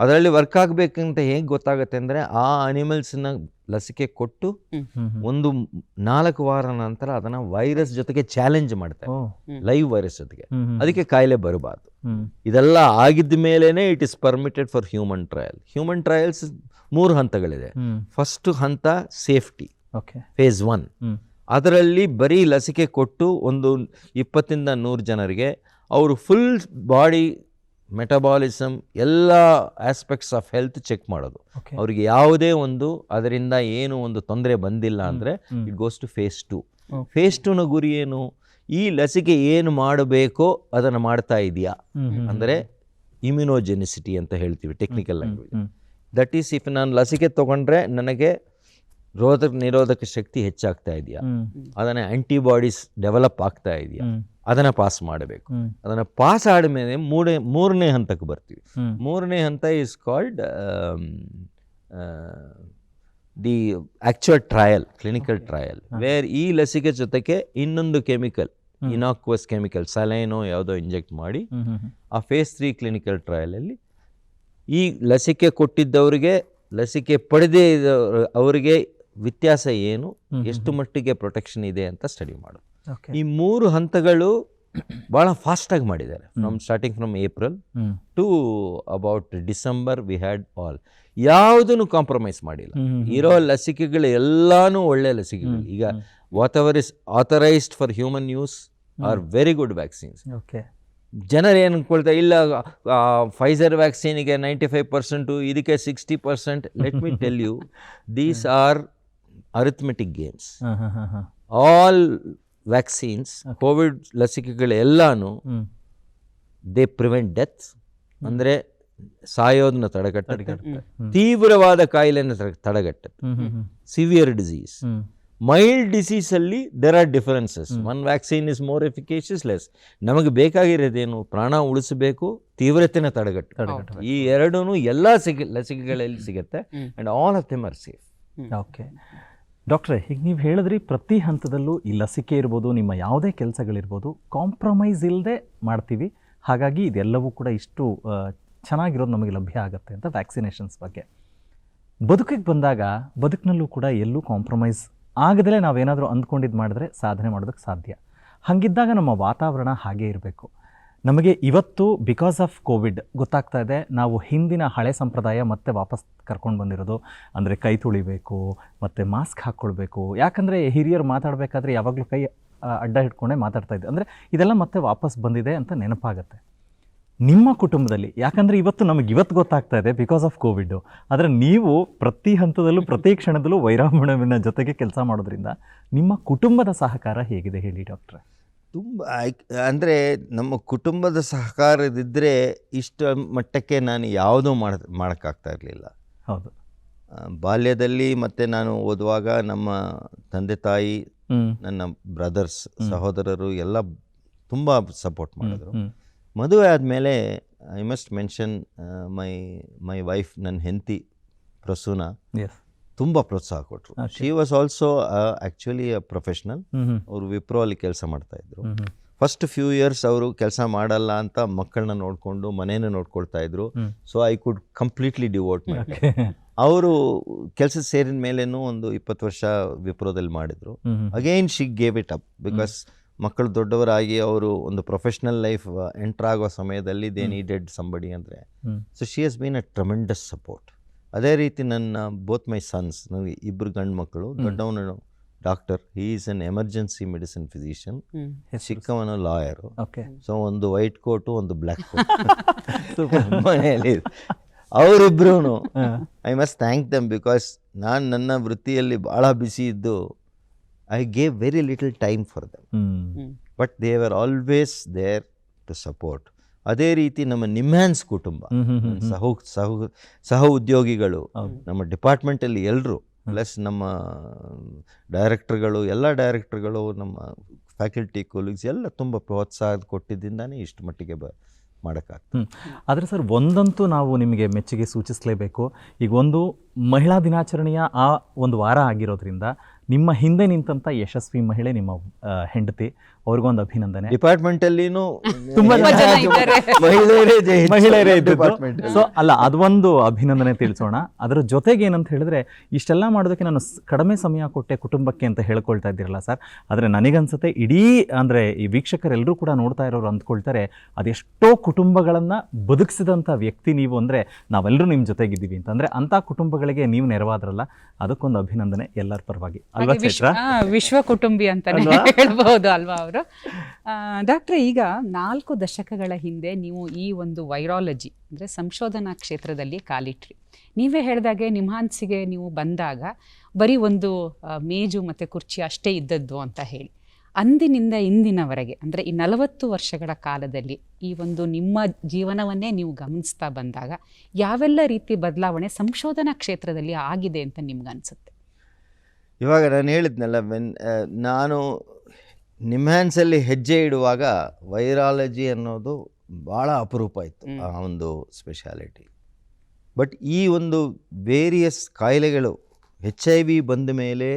[SPEAKER 4] ಅದರಲ್ಲಿ ವರ್ಕ್ ಆಗಬೇಕಂತ ಹೇಗೆ ಗೊತ್ತಾಗುತ್ತೆ ಅಂದರೆ, ಆ ಅನಿಮಲ್ಸ್ನ ಲಸಿಕೆ ಕೊಟ್ಟು ಒಂದು 4 ವಾರ ನಂತರ ಅದನ್ನು ವೈರಸ್ ಜೊತೆಗೆ ಚಾಲೆಂಜ್ ಮಾಡ್ತಾರೆ, ಲೈವ್ ವೈರಸ್ ಜೊತೆಗೆ. ಅದಕ್ಕೆ ಕಾಯಿಲೆ ಬರಬಾರ್ದು. ಇದೆಲ್ಲ ಆಗಿದ್ದ ಮೇಲೇನೆ it is permitted for human trial. Human trials 3 ಹಂತಗಳಿದೆ. ಫಸ್ಟ್ ಹಂತ ಸೇಫ್ಟಿ, ಫೇಸ್ 1. ಅದರಲ್ಲಿ ಬರೀ ಲಸಿಕೆ ಕೊಟ್ಟು ಒಂದು 20 ಇಂದ 100 ಜನರಿಗೆ ಅವರು ಫುಲ್ ಬಾಡಿ ಮೆಟಬಾಲಿಸಮ್ ಎಲ್ಲ ಆಸ್ಪೆಕ್ಟ್ಸ್ ಆಫ್ ಹೆಲ್ತ್ ಚೆಕ್ ಮಾಡೋದು. ಅವ್ರಿಗೆ ಯಾವುದೇ ಒಂದು ಅದರಿಂದ ಏನು ಒಂದು ತೊಂದರೆ ಬಂದಿಲ್ಲ ಅಂದರೆ it goes to phase 2. Phase 2ನ ಗುರಿ ಏನು? ಈ ಲಸಿಕೆ ಏನು ಮಾಡಬೇಕೋ ಅದನ್ನು ಮಾಡ್ತಾ ಇದೆಯಾ, ಅಂದರೆ ಇಮ್ಯುನೋಜೆನಿಸಿಟಿ ಅಂತ ಹೇಳ್ತೀವಿ technical language. That is, if ನಾನು ಲಸಿಕೆ ತೊಗೊಂಡ್ರೆ ನನಗೆ ನಿರೋಧಕ ಶಕ್ತಿ ಹೆಚ್ಚಾಗ್ತಾ ಇದೆಯಾ, ಅದನ್ನು ಆಂಟಿಬಾಡೀಸ್ ಡೆವಲಪ್ ಆಗ್ತಾ ಇದೆಯಾ, ಅದನ್ನು ಪಾಸ್ ಮಾಡಬೇಕು. ಅದನ್ನು ಪಾಸ್ ಆದಮೇಲೆ ಮೂರನೇ ಹಂತಕ್ಕೆ ಬರ್ತೀವಿ. 3ನೇ ಹಂತ is called the actual trial, clinical trial, where ಈ ಲಸಿಕೆ ಜೊತೆಗೆ ಇನ್ನೊಂದು ಕೆಮಿಕಲ್, ಇನಾಕ್ವಸ್ ಕೆಮಿಕಲ್, ಸಲೈನೋ ಯಾವುದೋ ಇಂಜೆಕ್ಟ್ ಮಾಡಿ ಆ ಫೇಸ್ 3 ಕ್ಲಿನಿಕಲ್ ಟ್ರಯಲಲ್ಲಿ ಈ ಲಸಿಕೆ ಕೊಟ್ಟಿದ್ದವರಿಗೆ, ಲಸಿಕೆ ಪಡೆದೇ ಅವರಿಗೆ ವ್ಯತ್ಯಾಸ ಏನು, ಎಷ್ಟು ಮಟ್ಟಿಗೆ ಪ್ರೊಟೆಕ್ಷನ್ ಇದೆ ಅಂತ ಸ್ಟಡಿ ಮಾಡೋದು. ಈ 3 ಹಂತಗಳು ಭಾಳ ಫಾಸ್ಟಾಗಿ ಮಾಡಿದ್ದಾರೆ. Starting from April to about December we had all. ಯಾವುದನ್ನು ಕಾಂಪ್ರಮೈಸ್ ಮಾಡಿಲ್ಲ. ಇರೋ ಲಸಿಕೆಗಳು ಎಲ್ಲಾನು ಒಳ್ಳೆ ಲಸಿಕೆಗಳು. ಈಗ whatever is authorised for human use are very good vaccines. ಜನರು ಏನು ಅನ್ಕೊಳ್ತಾರೆ, ಇಲ್ಲ ಫೈಸರ್ ವ್ಯಾಕ್ಸಿನಿಗೆ 95%, ಇದಕ್ಕೆ 60%. Let me tell you, these are arithmetic games. All vaccines, COVID ಲಸಿಕೆಗಳು ಎಲ್ಲಾನು ದೇ ಪ್ರಿವೆಂಟ್ ಡೆತ್, ಅಂದರೆ ಸಾಯೋದನ್ನ ತಡೆಗಟ್ಟುತ್ತೆ, ತೀವ್ರವಾದ ಕಾಯಿಲೆಯನ್ನು ತಡೆಗಟ್ಟುತ್ತೆ, ಸಿವಿಯರ್ ಡಿಸೀಸ್. ಮೈಲ್ಡ್ ಡಿಸೀಸಲ್ಲಿ there R differences. One vaccine is more efficacious, less. ನಮಗೆ ಬೇಕಾಗಿರೋದೇನು? ಪ್ರಾಣ ಉಳಿಸಬೇಕು, ತೀವ್ರತೆನ ತಡೆಗಟ್ಟು. ಈ ಎರಡೂ ಎಲ್ಲ ಲಸಿಕೆಗಳಲ್ಲಿ ಸಿಗುತ್ತೆ, and all of them are safe.
[SPEAKER 2] Okay ಡಾಕ್ಟ್ರೇ, ಈಗ ನೀವು ಹೇಳಿದ್ರಿ ಪ್ರತಿ ಹಂತದಲ್ಲೂ ಈ ಲಸಿಕೆ ಇರ್ಬೋದು, ನಿಮ್ಮ ಯಾವುದೇ ಕೆಲಸಗಳಿರ್ಬೋದು, ಕಾಂಪ್ರಮೈಸ್ ಇಲ್ಲದೆ ಮಾಡ್ತೀವಿ, ಹಾಗಾಗಿ ಇದೆಲ್ಲವೂ ಕೂಡ ಇಷ್ಟು ಚೆನ್ನಾಗಿರೋದು ನಮಗೆ ಲಭ್ಯ ಆಗುತ್ತೆ ಅಂತ ವ್ಯಾಕ್ಸಿನೇಷನ್ಸ್ ಬಗ್ಗೆ. ಬದುಕಿಗೆ ಬಂದಾಗ ಬದುಕಿನಲ್ಲೂ ಕೂಡ ಎಲ್ಲೂ ಕಾಂಪ್ರಮೈಸ್ ಆಗದಲೇ ನಾವೇನಾದರೂ ಅಂದ್ಕೊಂಡಿದ್ದು ಮಾಡಿದ್ರೆ ಸಾಧನೆ ಮಾಡೋದಕ್ಕೆ ಸಾಧ್ಯ. ಹಾಗಿದ್ದಾಗ ನಮ್ಮ ವಾತಾವರಣ ಹಾಗೇ ಇರಬೇಕು. ನಮಗೆ ಇವತ್ತು ಬಿಕಾಸ್ ಆಫ್ ಕೋವಿಡ್ ಗೊತ್ತಾಗ್ತಾ ಇದೆ ನಾವು ಹಿಂದಿನ ಹಳೆ ಸಂಪ್ರದಾಯ ಮತ್ತೆ ವಾಪಸ್ ಕರ್ಕೊಂಡು ಬಂದಿರೋದು. ಅಂದರೆ ಕೈ ತುಳಿಬೇಕು ಮತ್ತು ಮಾಸ್ಕ್ ಹಾಕ್ಕೊಳ್ಬೇಕು. ಯಾಕಂದರೆ ಹಿರಿಯರು ಮಾತಾಡಬೇಕಾದ್ರೆ ಯಾವಾಗಲೂ ಕೈ ಅಡ್ಡ ಹಿಡ್ಕೊಂಡೇ ಮಾತಾಡ್ತಾ ಇದ್ದೆ. ಅಂದರೆ ಇದೆಲ್ಲ ಮತ್ತೆ ವಾಪಸ್ ಬಂದಿದೆ ಅಂತ ನೆನಪಾಗುತ್ತೆ. ನಿಮ್ಮ ಕುಟುಂಬದಲ್ಲಿ, ಯಾಕಂದರೆ ಇವತ್ತು ನಮಗೆ ಗೊತ್ತಾಗ್ತಾ ಇದೆ ಬಿಕಾಸ್ ಆಫ್ ಕೋವಿಡ್ಡು, ಆದರೆ ನೀವು ಪ್ರತಿ ಹಂತದಲ್ಲೂ ಪ್ರತಿ ಕ್ಷಣದಲ್ಲೂ ವೈರಾಣುವಿನ ಜೊತೆಗೆ ಕೆಲಸ ಮಾಡೋದ್ರಿಂದ ನಿಮ್ಮ ಕುಟುಂಬದ ಸಹಕಾರ ಹೇಗಿದೆ ಹೇಳಿ ಡಾಕ್ಟ್ರೆ?
[SPEAKER 4] ತುಂಬ ಅಂದರೆ ನಮ್ಮ ಕುಟುಂಬದ ಸಹಕಾರದಿದ್ದರೆ ಇಷ್ಟ ಮಟ್ಟಕ್ಕೆ ನಾನು ಯಾವುದೂ ಮಾಡೋಕ್ಕಾಗ್ತಾ ಇರಲಿಲ್ಲ.
[SPEAKER 2] ಹೌದು.
[SPEAKER 4] ಬಾಲ್ಯದಲ್ಲಿ ಮತ್ತು ನಾನು ಓದುವಾಗ ನಮ್ಮ ತಂದೆ ತಾಯಿ, ನನ್ನ ಬ್ರದರ್ಸ್, ಸಹೋದರರು ಎಲ್ಲ ತುಂಬ ಸಪೋರ್ಟ್ ಮಾಡಿದ್ರು. ಮದುವೆ ಆದಮೇಲೆ I must mention my wife, ನನ್ನ ಹೆಂಡತಿ ಪ್ರಸೂನ ತುಂಬ ಪ್ರೋತ್ಸಾಹ ಕೊಟ್ಟರು. She was also actually a professional. ಅವರು ವಿಪ್ರೋ ಅಲ್ಲಿ ಕೆಲಸ ಮಾಡ್ತಾಯಿದ್ರು. ಫಸ್ಟ್ ಫ್ಯೂ ಇಯರ್ಸ್ ಅವರು ಕೆಲಸ ಮಾಡಲ್ಲ ಅಂತ ಮಕ್ಕಳನ್ನ ನೋಡಿಕೊಂಡು ಮನೇನ ನೋಡ್ಕೊಳ್ತಾ ಇದ್ರು. So I could completely devote ಮಾಡಿ. ಅವರು ಕೆಲಸ ಸೇರಿದ ಮೇಲೇನೂ ಒಂದು 20 ವರ್ಷ ವಿಪ್ರೋದಲ್ಲಿ ಮಾಡಿದರು. Again she gave it up because ಮಕ್ಕಳು ದೊಡ್ಡವರಾಗಿ ಅವರು ಒಂದು ಪ್ರೊಫೆಷ್ನಲ್ ಲೈಫ್ ಎಂಟರ್ ಆಗೋ ಸಮಯದಲ್ಲಿ ದೇ ನೀಡೆಡ್ ಸಂಬಡಿ ಅಂದರೆ. So she has been a tremendous support. ಅದೇ ರೀತಿ ನನ್ನ ಬೋತ್ ಮೈ ಸನ್ಸ್, ನನಗೆ 2 ಗಂಡು ಮಕ್ಕಳು. ದೊಡ್ಡವನು doctor, he is an emergency medicine physician. ಚಿಕ್ಕವನು ಲಾಯರು. ಸೊ ಒಂದು ವೈಟ್ ಕೋಟು, ಒಂದು ಬ್ಲ್ಯಾಕ್ ಕೋಟ್ ಮನೆಯಲ್ಲಿ. ಅವರಿಬ್ರು I must thank them because ನಾನು ನನ್ನ ವೃತ್ತಿಯಲ್ಲಿ ಭಾಳ ಬ್ಯುಸಿ ಇದ್ದು I gave very little time for them, but they were always there to support. ಅದೇ ರೀತಿ ನಮ್ಮ ನಿಮ್ಹ್ಯಾನ್ಸ್ ಕುಟುಂಬ, ಸಹ ಉದ್ಯೋಗಿಗಳು, ನಮ್ಮ ಡಿಪಾರ್ಟ್ಮೆಂಟಲ್ಲಿ ಎಲ್ಲರೂ, ಪ್ಲಸ್ ನಮ್ಮ ಡೈರೆಕ್ಟರ್ಗಳು, ಎಲ್ಲ ಡೈರೆಕ್ಟರ್ಗಳು, ನಮ್ಮ ಫ್ಯಾಕಲ್ಟಿ ಕೊಲೀಗ್ಸ್ ಎಲ್ಲ ತುಂಬ ಪ್ರೋತ್ಸಾಹ ಕೊಟ್ಟಿದ್ದರಿಂದಾನೇ ಇಷ್ಟು ಮಟ್ಟಿಗೆ ಮಾಡೋಕ್ಕಾಗ್ತದೆ.
[SPEAKER 2] ಆದರೆ ಸರ್, ಒಂದಂತೂ ನಾವು ನಿಮಗೆ ಮೆಚ್ಚುಗೆ ಸೂಚಿಸಲೇಬೇಕು. ಈಗ ಒಂದು ಮಹಿಳಾ ದಿನಾಚರಣೆಯ ಆ ಒಂದು ವಾರ ಆಗಿರೋದ್ರಿಂದ ನಿಮ್ಮ ಹಿಂದೆ ನಿಂತಂಥ ಯಶಸ್ವಿ ಮಹಿಳೆ ನಿಮ್ಮ ಹೆಂಡತಿ, ಅವ್ರಿಗೊಂದು ಅಭಿನಂದನೆ.
[SPEAKER 4] ಡಿಪಾರ್ಟ್ಮೆಂಟಲ್ಲಿನೂ
[SPEAKER 2] ತುಂಬ ಮಹಿಳೆಯರೇ ಇದ್ದು. ಸೊ ಅಲ್ಲ, ಅದೊಂದು ಅಭಿನಂದನೆ ತಿಳಿಸೋಣ. ಅದರ ಜೊತೆಗೆ ಏನಂತ ಹೇಳಿದ್ರೆ, ಇಷ್ಟೆಲ್ಲ ಮಾಡೋದಕ್ಕೆ ನಾನು ಕಡಿಮೆ ಸಮಯ ಕೊಟ್ಟೆ ಕುಟುಂಬಕ್ಕೆ ಅಂತ ಹೇಳ್ಕೊಳ್ತಾ ಇದ್ದೀರಲ್ಲ ಸರ್, ಆದರೆ ನನಗನ್ಸುತ್ತೆ ಇಡೀ ಅಂದರೆ ಈ ವೀಕ್ಷಕರೆಲ್ಲರೂ ಕೂಡ ನೋಡ್ತಾ ಇರೋರು ಅಂದ್ಕೊಳ್ತಾರೆ ಅದೆಷ್ಟೋ ಕುಟುಂಬಗಳನ್ನು ಬದುಕಿಸಿದಂಥ ವ್ಯಕ್ತಿ ನೀವು, ಅಂದರೆ ನಾವೆಲ್ಲರೂ ನಿಮ್ಮ ಜೊತೆಗಿದ್ದೀವಿ ಅಂತ. ಅಂದರೆ ಅಂಥ ಕುಟುಂಬಗಳಿಗೆ ನೀವು ನೆರವಾದ್ರಲ್ಲ, ಅದಕ್ಕೊಂದು ಅಭಿನಂದನೆ ಎಲ್ಲರ ಪರವಾಗಿ. ಅಲ್ವಾ ಚೈತ್ರ?
[SPEAKER 1] ವಿಶ್ವ ಕುಟುಂಬಿ ಅಂತಾನೆ ಹೇಳ್ಬಹುದು ಅಲ್ವಾ ಅವರು? ಡಾಕ್ಟ್ರೆ, ಈಗ 4 ದಶಕಗಳ ಹಿಂದೆ ನೀವು ಈ ಒಂದು ವೈರಾಲಜಿ ಅಂದರೆ ಸಂಶೋಧನಾ ಕ್ಷೇತ್ರದಲ್ಲಿ ಕಾಲಿಟ್ರಿ. ನೀವೇ ಹೇಳಿದಾಗೆ ನಿಮ್ಹಾನ್ಸಿಗೆ ನೀವು ಬಂದಾಗ ಬರೀ ಒಂದು ಮೇಜು ಮತ್ತು ಕುರ್ಚಿ ಅಷ್ಟೇ ಇದ್ದದ್ದು ಅಂತ ಹೇಳಿ, ಅಂದಿನಿಂದ ಇಂದಿನವರೆಗೆ ಅಂದರೆ ಈ 40 ವರ್ಷಗಳ ಕಾಲದಲ್ಲಿ ಈ ಒಂದು ನಿಮ್ಮ ಜೀವನವನ್ನೇ ನೀವು ಗಮನಿಸ್ತಾ ಬಂದಾಗ ಯಾವೆಲ್ಲ ರೀತಿ ಬದಲಾವಣೆ ಸಂಶೋಧನಾ ಕ್ಷೇತ್ರದಲ್ಲಿ ಆಗಿದೆ ಅಂತ ನಿಮ್ಗನ್ಸುತ್ತೆ?
[SPEAKER 4] ಇವಾಗ ನಾನು ಹೇಳಿದ್ನಲ್ಲ, ನಾನು ನಿಮ್ಹ್ಯಾನ್ಸಲ್ಲಿ ಹೆಜ್ಜೆ ಇಡುವಾಗ ವೈರಾಲಜಿ ಅನ್ನೋದು ಭಾಳ ಅಪರೂಪ ಇತ್ತು, ಆ ಒಂದು ಸ್ಪೆಷಾಲಿಟಿ. ಬಟ್ ಈ ಒಂದು ವೇರಿಯಸ್ ಕಾಯಿಲೆಗಳು HIV ಬಂದ ಮೇಲೆ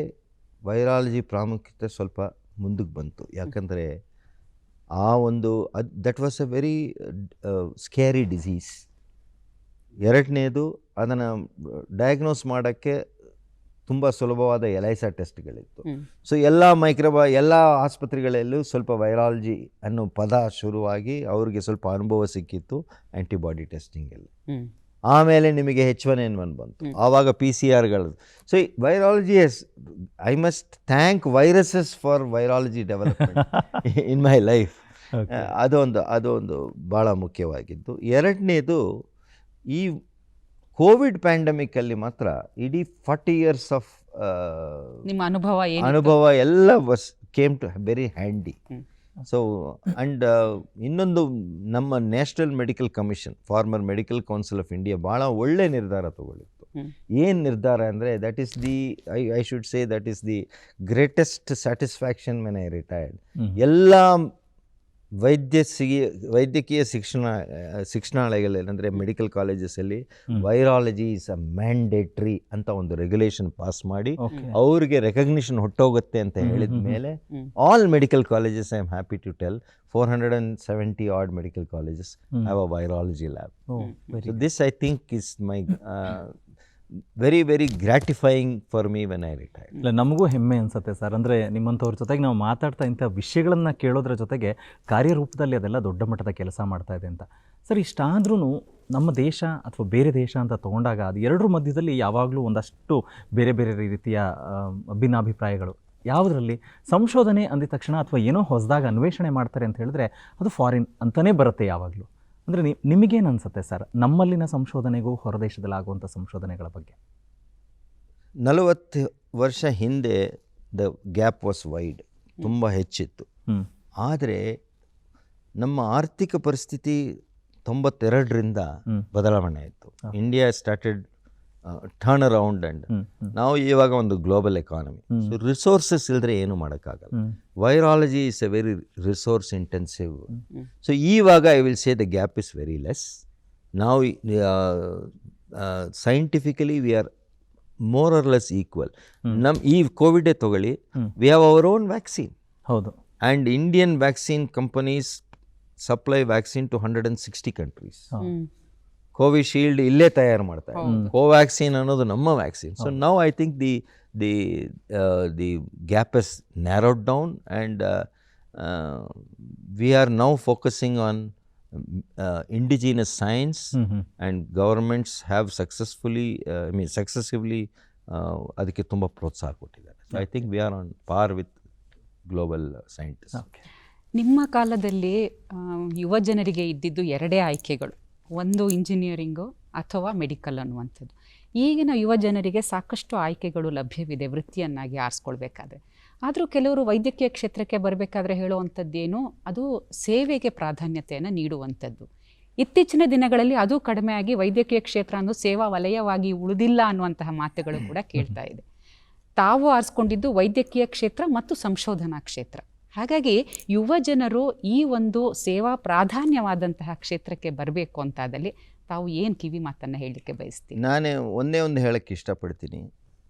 [SPEAKER 4] ವೈರಾಲಜಿ ಪ್ರಾಮುಖ್ಯತೆ ಸ್ವಲ್ಪ ಮುಂದಕ್ಕೆ ಬಂತು. ಯಾಕಂದರೆ ಆ ಒಂದು that was a very scary disease. ಎರಡನೇದು, ಅದನ್ನು ಡಯಾಗ್ನೋಸ್ ಮಾಡೋಕ್ಕೆ ತುಂಬ ಸುಲಭವಾದ ಎಲೈಸಾ ಟೆಸ್ಟ್ಗಳಿತ್ತು. ಸೊ ಎಲ್ಲ ಆಸ್ಪತ್ರೆಗಳಲ್ಲೂ ಸ್ವಲ್ಪ ವೈರಾಲಜಿ ಅನ್ನೋ ಪದ ಶುರುವಾಗಿ ಅವ್ರಿಗೆ ಸ್ವಲ್ಪ ಅನುಭವ ಸಿಕ್ಕಿತ್ತು ಆ್ಯಂಟಿಬಾಡಿ ಟೆಸ್ಟಿಂಗಲ್ಲಿ. ಆಮೇಲೆ ನಿಮಗೆ H1N1 ಬಂತು, ಆವಾಗ PCR so virology I must thank viruses for virology development in my life. ಅದೊಂದು ಭಾಳ ಮುಖ್ಯವಾಗಿದ್ದು. ಎರಡನೇದು, ಈ ಕೋವಿಡ್ ಪ್ಯಾಂಡಮಿಕಲ್ಲಿ ಮಾತ್ರ ಇಡೀ 40 years ಆಫ್
[SPEAKER 1] ನಿಮ್ಮ ಅನುಭವ
[SPEAKER 4] ಎಲ್ಲ came to very handy. So and ಇನ್ನೊಂದು, ನಮ್ಮ National Medical Commission, former Medical Council of India ಭಾಳ ಒಳ್ಳೆ ನಿರ್ಧಾರ ತಗೊಳ್ಳಿತ್ತು. ಏನು ನಿರ್ಧಾರ ಅಂದರೆ, that is the I should say that is the greatest satisfaction when I retired. ಎಲ್ಲ ವೈದ್ಯಕೀಯ ಶಿಕ್ಷಣಾಲಯಗಳಲ್ಲಿ ಅಂದರೆ ಮೆಡಿಕಲ್ ಕಾಲೇಜಸಲ್ಲಿ ವೈರಾಲಜಿ ಇಸ್ ಅ ಮ್ಯಾಂಡೇಟ್ರಿ ಅಂತ ಒಂದು ರೆಗ್ಯುಲೇಷನ್ ಪಾಸ್ ಮಾಡಿ ಅವ್ರಿಗೆ ರೆಕಗ್ನಿಷನ್ ಹೊಟ್ಟೋಗುತ್ತೆ ಅಂತ ಹೇಳಿದ ಮೇಲೆ all medical colleges, I am happy to tell, 470 odd medical colleges have a virology lab. So this I think is very very gratifying for me when I retire.
[SPEAKER 2] ಇಲ್ಲ, ನಮಗೂ ಹೆಮ್ಮೆ ಅನಿಸುತ್ತೆ ಸರ್. ಅಂದರೆ ನಿಮ್ಮಂಥವ್ರ ಜೊತೆಗೆ ನಾವು ಮಾತಾಡ್ತಾ ಇಂಥ ವಿಷಯಗಳನ್ನು ಕೇಳೋದ್ರ ಜೊತೆಗೆ ಕಾರ್ಯರೂಪದಲ್ಲಿ ಅದೆಲ್ಲ ದೊಡ್ಡ ಮಟ್ಟದ ಕೆಲಸ ಮಾಡ್ತಾ ಇದೆ ಅಂತ. ಸರ್, ಇಷ್ಟಾದ್ರೂ ನಮ್ಮ ದೇಶ ಅಥವಾ ಬೇರೆ ದೇಶ ಅಂತ ತೊಗೊಂಡಾಗ ಅದು ಎರಡರ ಮಧ್ಯದಲ್ಲಿ ಯಾವಾಗಲೂ ಒಂದಷ್ಟು ಬೇರೆ ಬೇರೆ ರೀತಿಯ ಭಿನ್ನಾಭಿಪ್ರಾಯಗಳು. ಯಾವುದರಲ್ಲಿ ಸಂಶೋಧನೆ ಅಂದಿದ ತಕ್ಷಣ ಅಥವಾ ಏನೋ ಹೊಸದಾಗಿ ಅನ್ವೇಷಣೆ ಮಾಡ್ತಾರೆ ಅಂತ ಹೇಳಿದ್ರೆ ಅದು ಫಾರಿನ್ ಅಂತಲೇ ಬರುತ್ತೆ ಯಾವಾಗಲೂ. ಅಂದರೆ ನಿಮಗೇನು ಅನಿಸುತ್ತೆ ಸರ್ ನಮ್ಮಲ್ಲಿನ ಸಂಶೋಧನೆಗೂ ಹೊರದೇಶದಲ್ಲಿ ಆಗುವಂಥ ಸಂಶೋಧನೆಗಳ ಬಗ್ಗೆ?
[SPEAKER 4] 40 ವರ್ಷ ಹಿಂದೆ ದ ಗ್ಯಾಪ್ ವಾಸ್ ವೈಡ್, ತುಂಬ ಹೆಚ್ಚಿತ್ತು. ಆದರೆ ನಮ್ಮ ಆರ್ಥಿಕ ಪರಿಸ್ಥಿತಿ 92ರಿಂದ ಬದಲಾವಣೆ ಆಯಿತು. India started turn around and ನಾವು ಇವಾಗ ಒಂದು ಗ್ಲೋಬಲ್ ಎಕಾನಮಿ. ಸೊ ರಿಸೋರ್ಸಸ್ ಇಲ್ಲದ್ರೆ ಏನು ಮಾಡೋಕ್ಕಾಗಲ್ಲ. Virology is a very resource intensive. So ಇವಾಗ I will say the gap is very less. ನಾವು scientifically we are more or less equal. ಈ ಕೋವಿಡೇ ತಗೊಳ್ಳಿ, we have our own vaccine.
[SPEAKER 2] ಹೌದು.
[SPEAKER 4] And Indian vaccine companies supply vaccine to 160 countries. Covishield ಇಲ್ಲೇ ತಯಾರು ಮಾಡ್ತಾರೆ. ಕೋವ್ಯಾಕ್ಸಿನ್ ಅನ್ನೋದು ನಮ್ಮ vaccine. So now I think the gap is narrowed down and we are now focusing on indigenous science and governments have ಸಕ್ಸಸ್ಸಿವ್ಲಿ ಅದಕ್ಕೆ ತುಂಬ ಪ್ರೋತ್ಸಾಹ ಕೊಟ್ಟಿದ್ದಾರೆ. So I think we are on ಪಾರ್ ವಿತ್ ಗ್ಲೋಬಲ್ ಸೈಂಟಿಸ್ಟ್.
[SPEAKER 1] ನಿಮ್ಮ ಕಾಲದಲ್ಲಿ ಯುವ ಜನರಿಗೆ ಇದ್ದಿದ್ದು ಎರಡೇ ಆಯ್ಕೆಗಳು, ಒಂದು ಇಂಜಿನಿಯರಿಂಗು ಅಥವಾ ಮೆಡಿಕಲ್ ಅನ್ನುವಂಥದ್ದು. ಈಗಿನ ಯುವ ಜನರಿಗೆ ಸಾಕಷ್ಟು ಆಯ್ಕೆಗಳು ಲಭ್ಯವಿದೆ ವೃತ್ತಿಯನ್ನಾಗಿ ಆರಿಸ್ಕೊಳ್ಬೇಕಾದ್ರೆ. ಆದರೂ ಕೆಲವರು ವೈದ್ಯಕೀಯ ಕ್ಷೇತ್ರಕ್ಕೆ ಬರಬೇಕಾದ್ರೆ ಹೇಳುವಂಥದ್ದೇನು, ಅದು ಸೇವೆಗೆ ಪ್ರಾಧಾನ್ಯತೆಯನ್ನು ನೀಡುವಂಥದ್ದು. ಇತ್ತೀಚಿನ ದಿನಗಳಲ್ಲಿ ಅದು ಕಡಿಮೆಯಾಗಿ ವೈದ್ಯಕೀಯ ಕ್ಷೇತ್ರ ಅನ್ನೋದು ಸೇವಾ ವಲಯವಾಗಿ ಉಳಿದಿಲ್ಲ ಅನ್ನುವಂತಹ ಮಾತುಗಳು ಕೂಡ ಕೇಳ್ತಾ ಇದೆ. ತಾವು ಆರಿಸ್ಕೊಂಡಿದ್ದು ವೈದ್ಯಕೀಯ ಕ್ಷೇತ್ರ ಮತ್ತು ಸಂಶೋಧನಾ ಕ್ಷೇತ್ರ. ಹಾಗಾಗಿ ಯುವ ಜನರು ಈ ಒಂದು ಸೇವಾ ಪ್ರಾಧಾನ್ಯವಾದಂತಹ ಕ್ಷೇತ್ರಕ್ಕೆ ಬರಬೇಕು ಅಂತಾದಲ್ಲಿ ತಾವು ಏನು ಕಿವಿ ಮಾತನ್ನು ಹೇಳಲಿಕ್ಕೆ ಬಯಸ್ತೀನಿ?
[SPEAKER 4] ನಾನೇ ಒಂದೇ ಒಂದು ಹೇಳಕ್ಕೆ ಇಷ್ಟಪಡ್ತೀನಿ.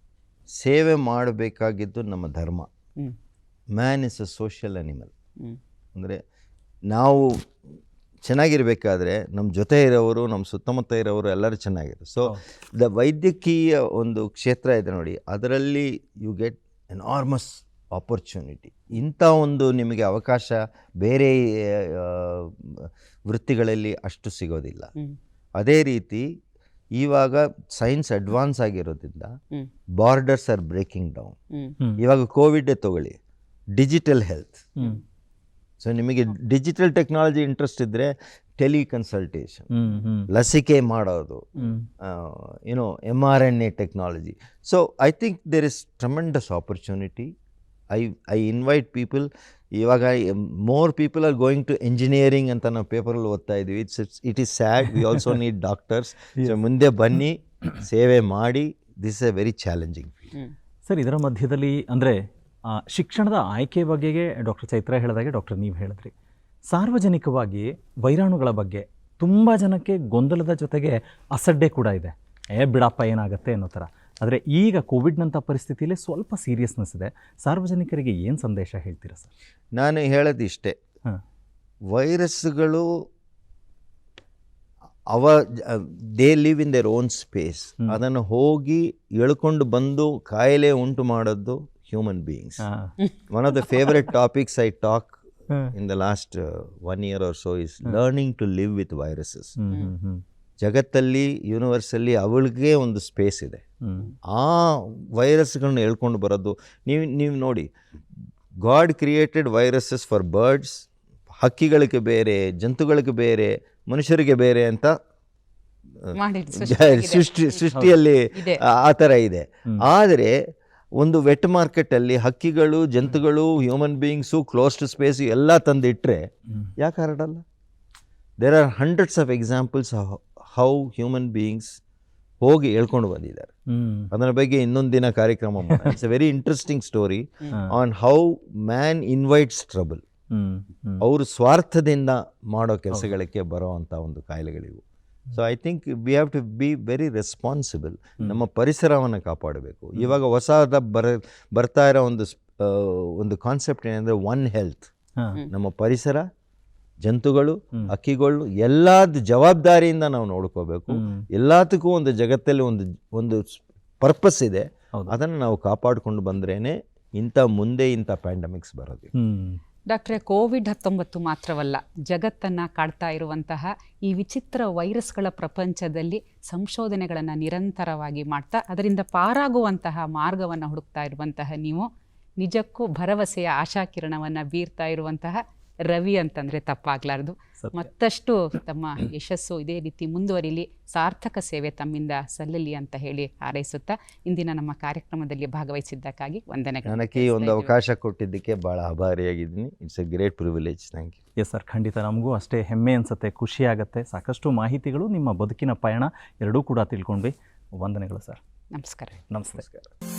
[SPEAKER 4] ಸೇವೆ ಮಾಡಬೇಕಾಗಿದ್ದು ನಮ್ಮ ಧರ್ಮ. Man is a social animal. ಅಂದರೆ ನಾವು ಚೆನ್ನಾಗಿರಬೇಕಾದ್ರೆ ನಮ್ಮ ಜೊತೆ ಇರೋರು, ನಮ್ಮ ಸುತ್ತಮುತ್ತ ಇರೋರು ಎಲ್ಲರೂ ಚೆನ್ನಾಗಿರು. ಸೊ ದ ವೈದ್ಯಕೀಯ ಒಂದು ಕ್ಷೇತ್ರ ಇದೆ ನೋಡಿ, ಅದರಲ್ಲಿ ಯು ಗೆಟ್ ಎನಾರ್ಮಸ್ ಆಪರ್ಚುನಿಟಿ. ಇಂಥ ಒಂದು ನಿಮಗೆ ಅವಕಾಶ ಬೇರೆ ವೃತ್ತಿಗಳಲ್ಲಿ ಅಷ್ಟು ಸಿಗೋದಿಲ್ಲ. ಅದೇ ರೀತಿ ಇವಾಗ ಸೈನ್ಸ್ ಅಡ್ವಾನ್ಸ್ ಆಗಿರೋದ್ರಿಂದ ಬಾರ್ಡರ್ಸ್ ಆರ್ ಬ್ರೇಕಿಂಗ್ ಡೌನ್. ಇವಾಗ ಕೋವಿಡೇ ತಗೊಳ್ಳಿ, ಡಿಜಿಟಲ್ ಹೆಲ್ತ್. ಸೊ ನಿಮಗೆ ಡಿಜಿಟಲ್ ಟೆಕ್ನಾಲಜಿ ಇಂಟ್ರೆಸ್ಟ್ ಇದ್ದರೆ ಟೆಲಿಕನ್ಸಲ್ಟೇಷನ್, ಲಸಿಕೆ ಮಾಡೋದು, mRNA technology. So I think there is tremendous opportunity. I invite people. ಇವಾಗ more people are going to engineering ಅಂತ ನಾವು ಪೇಪರಲ್ಲಿ ಓದ್ತಾ ಇದ್ವಿ. It is sad. We also need doctors. So ಮುಂದೆ ಬನ್ನಿ, ಸೇವೆ ಮಾಡಿ. This is a very challenging field.
[SPEAKER 2] Sir, ಇದರ ಮಧ್ಯದಲ್ಲಿ ಅಂದರೆ ಶಿಕ್ಷಣದ ಆಯ್ಕೆ ಬಗ್ಗೆಗೆ ಡಾಕ್ಟರ್ ಚೈತ್ರ ಹೇಳಿದಾಗೆ ಡಾಕ್ಟರ್ ನೀವು ಹೇಳಿದ್ರಿ, ಸಾರ್ವಜನಿಕವಾಗಿ ವೈರಾಣುಗಳ ಬಗ್ಗೆ ತುಂಬ ಜನಕ್ಕೆ ಗೊಂದಲದ ಜೊತೆಗೆ ಅಸಡ್ಡೆ ಕೂಡ ಇದೆ. ಬಿಡಪ್ಪ ಏನಾಗುತ್ತೆ ಅನ್ನೋ ಥರ. ಆದರೆ ಈಗ ಕೋವಿಡ್ನಂಥ ಪರಿಸ್ಥಿತಿಯಲ್ಲಿ ಸ್ವಲ್ಪ ಸೀರಿಯಸ್ನೆಸ್ ಇದೆ. ಸಾರ್ವಜನಿಕರಿಗೆ ಏನು ಸಂದೇಶ ಹೇಳ್ತೀರಾ ಸರ್?
[SPEAKER 4] ನಾನು ಹೇಳೋದು ಇಷ್ಟೇ, ವೈರಸ್ಗಳು they live in their own space. ಅದನ್ನು ಹೋಗಿ ಎಳ್ಕೊಂಡು ಬಂದು ಕಾಯಿಲೆ ಉಂಟು ಮಾಡೋದು human beings. One of the favorite topics I talk in the last 1 year or so is learning to live with viruses. ಜಗತ್ತಲ್ಲಿ ಯೂನಿವರ್ಸಲ್ಲಿ ಅವಳಿಗೆ ಒಂದು ಸ್ಪೇಸ್ ಇದೆ. ಆ ವೈರಸ್ಗಳನ್ನ ಹೇಳ್ಕೊಂಡು ಬರೋದು ನೀವು ನೋಡಿ, God created viruses for birds. ಹಕ್ಕಿಗಳಿಗೆ ಬೇರೆ, ಜಂತುಗಳಿಗೆ ಬೇರೆ, ಮನುಷ್ಯರಿಗೆ ಬೇರೆ ಅಂತ ಸೃಷ್ಟಿಯಲ್ಲಿ ಆ ಥರ ಇದೆ. ಆದರೆ ಒಂದು ವೆಟ್ ಮಾರ್ಕೆಟಲ್ಲಿ ಹಕ್ಕಿಗಳು, ಜಂತುಗಳು, ಹ್ಯೂಮನ್ ಬೀಯಿಂಗ್ಸು, ಕ್ಲೋಸ್ಡ್ ಸ್ಪೇಸ್ ಎಲ್ಲ ತಂದಿಟ್ಟರೆ ಯಾಕೆ ಹರಡಲ್ಲ? There are hundreds of examples how human beings ಹೋಗಿ ಹೇಳ್ಕೊಂಡು ಬಂದಿದ್ದಾರೆ. ಅದರ ಬಗ್ಗೆ ಇನ್ನೊಂದು ದಿನ ಕಾರ್ಯಕ್ರಮ ಮಾಡೋಣ. It's a very interesting story on how man invites trouble. ಅವರು ಸ್ವಾರ್ಥದಿಂದ ಮಾಡೋ ಕೆಲಸಗಳಿಗೆ ಬರೋ ಅಂಥ ಒಂದು ಕಾಯಿಲೆಗಳಿವು. So I think we have to be very responsible. ನಮ್ಮ ಪರಿಸರವನ್ನು ಕಾಪಾಡಬೇಕು. ಇವಾಗ ಹೊಸದ ಬರ್ತಾ ಇರೋ ಒಂದು ಕಾನ್ಸೆಪ್ಟ್ ಏನಂದರೆ ಒನ್ ಹೆಲ್ತ್. ನಮ್ಮ ಪರಿಸರ ಜಂತುಗಳು, ಹಕ್ಕಿಗಳು ಎಲ್ಲದ ಜವಾಬ್ದಾರಿಯಿಂದ ನಾವು ನೋಡ್ಕೋಬೇಕು. ಎಲ್ಲದಕ್ಕೂ ಒಂದು ಜಗತ್ತಲ್ಲಿ ಒಂದು ಪರ್ಪಸ್ ಇದೆ, ಅದನ್ನು ನಾವು ಕಾಪಾಡಿಕೊಂಡು ಬಂದ್ರೇನೆ ಮುಂದೆ ಇಂಥ ಪ್ಯಾಂಡಮಿಕ್ಸ್ ಬರೋದು.
[SPEAKER 1] ಡಾಕ್ಟ್ರೇ, ಕೋವಿಡ್-19 ಮಾತ್ರವಲ್ಲ, ಜಗತ್ತನ್ನು ಕಾಡ್ತಾ ಇರುವಂತಹ ಈ ವಿಚಿತ್ರ ವೈರಸ್ಗಳ ಪ್ರಪಂಚದಲ್ಲಿ ಸಂಶೋಧನೆಗಳನ್ನು ನಿರಂತರವಾಗಿ ಮಾಡ್ತಾ ಅದರಿಂದ ಪಾರಾಗುವಂತಹ ಮಾರ್ಗವನ್ನು ಹುಡುಕ್ತಾ ಇರುವಂತಹ ನೀವು ನಿಜಕ್ಕೂ ಭರವಸೆಯ ಆಶಾಕಿರಣವನ್ನು ಬೀರ್ತಾ ಇರುವಂತಹ ರವಿ ಅಂತಂದರೆ ತಪ್ಪಾಗಲಾರ್ದು. ಮತ್ತಷ್ಟು ತಮ್ಮ ಯಶಸ್ಸು ಇದೇ ರೀತಿ ಮುಂದುವರಿಲಿ, ಸಾರ್ಥಕ ಸೇವೆ ತಮ್ಮಿಂದ ಸಲ್ಲಲಿ ಅಂತ ಹೇಳಿ ಹಾರೈಸುತ್ತಾ ಇಂದಿನ ನಮ್ಮ ಕಾರ್ಯಕ್ರಮದಲ್ಲಿ ಭಾಗವಹಿಸಿದ್ದಕ್ಕಾಗಿ ವಂದನೆಗಳು.
[SPEAKER 4] ನನಗೆ ಈ ಒಂದು ಅವಕಾಶ ಕೊಟ್ಟಿದ್ದಕ್ಕೆ ಭಾಳ ಆಭಾರಿಯಾಗಿದ್ದೀನಿ. It's a great privilege. Thank you.
[SPEAKER 2] Yes sir, ಖಂಡಿತ ನಮಗೂ ಅಷ್ಟೇ ಹೆಮ್ಮೆ ಅನಿಸುತ್ತೆ, ಖುಷಿ ಆಗುತ್ತೆ. ಸಾಕಷ್ಟು ಮಾಹಿತಿಗಳು, ನಿಮ್ಮ ಬದುಕಿನ ಪಯಣ ಎರಡೂ ಕೂಡ ತಿಳ್ಕೊಂಡ್ವಿ. ವಂದನೆಗಳು ಸರ್.
[SPEAKER 1] ನಮಸ್ಕಾರ.
[SPEAKER 2] ನಮಸ್ಕಾರ.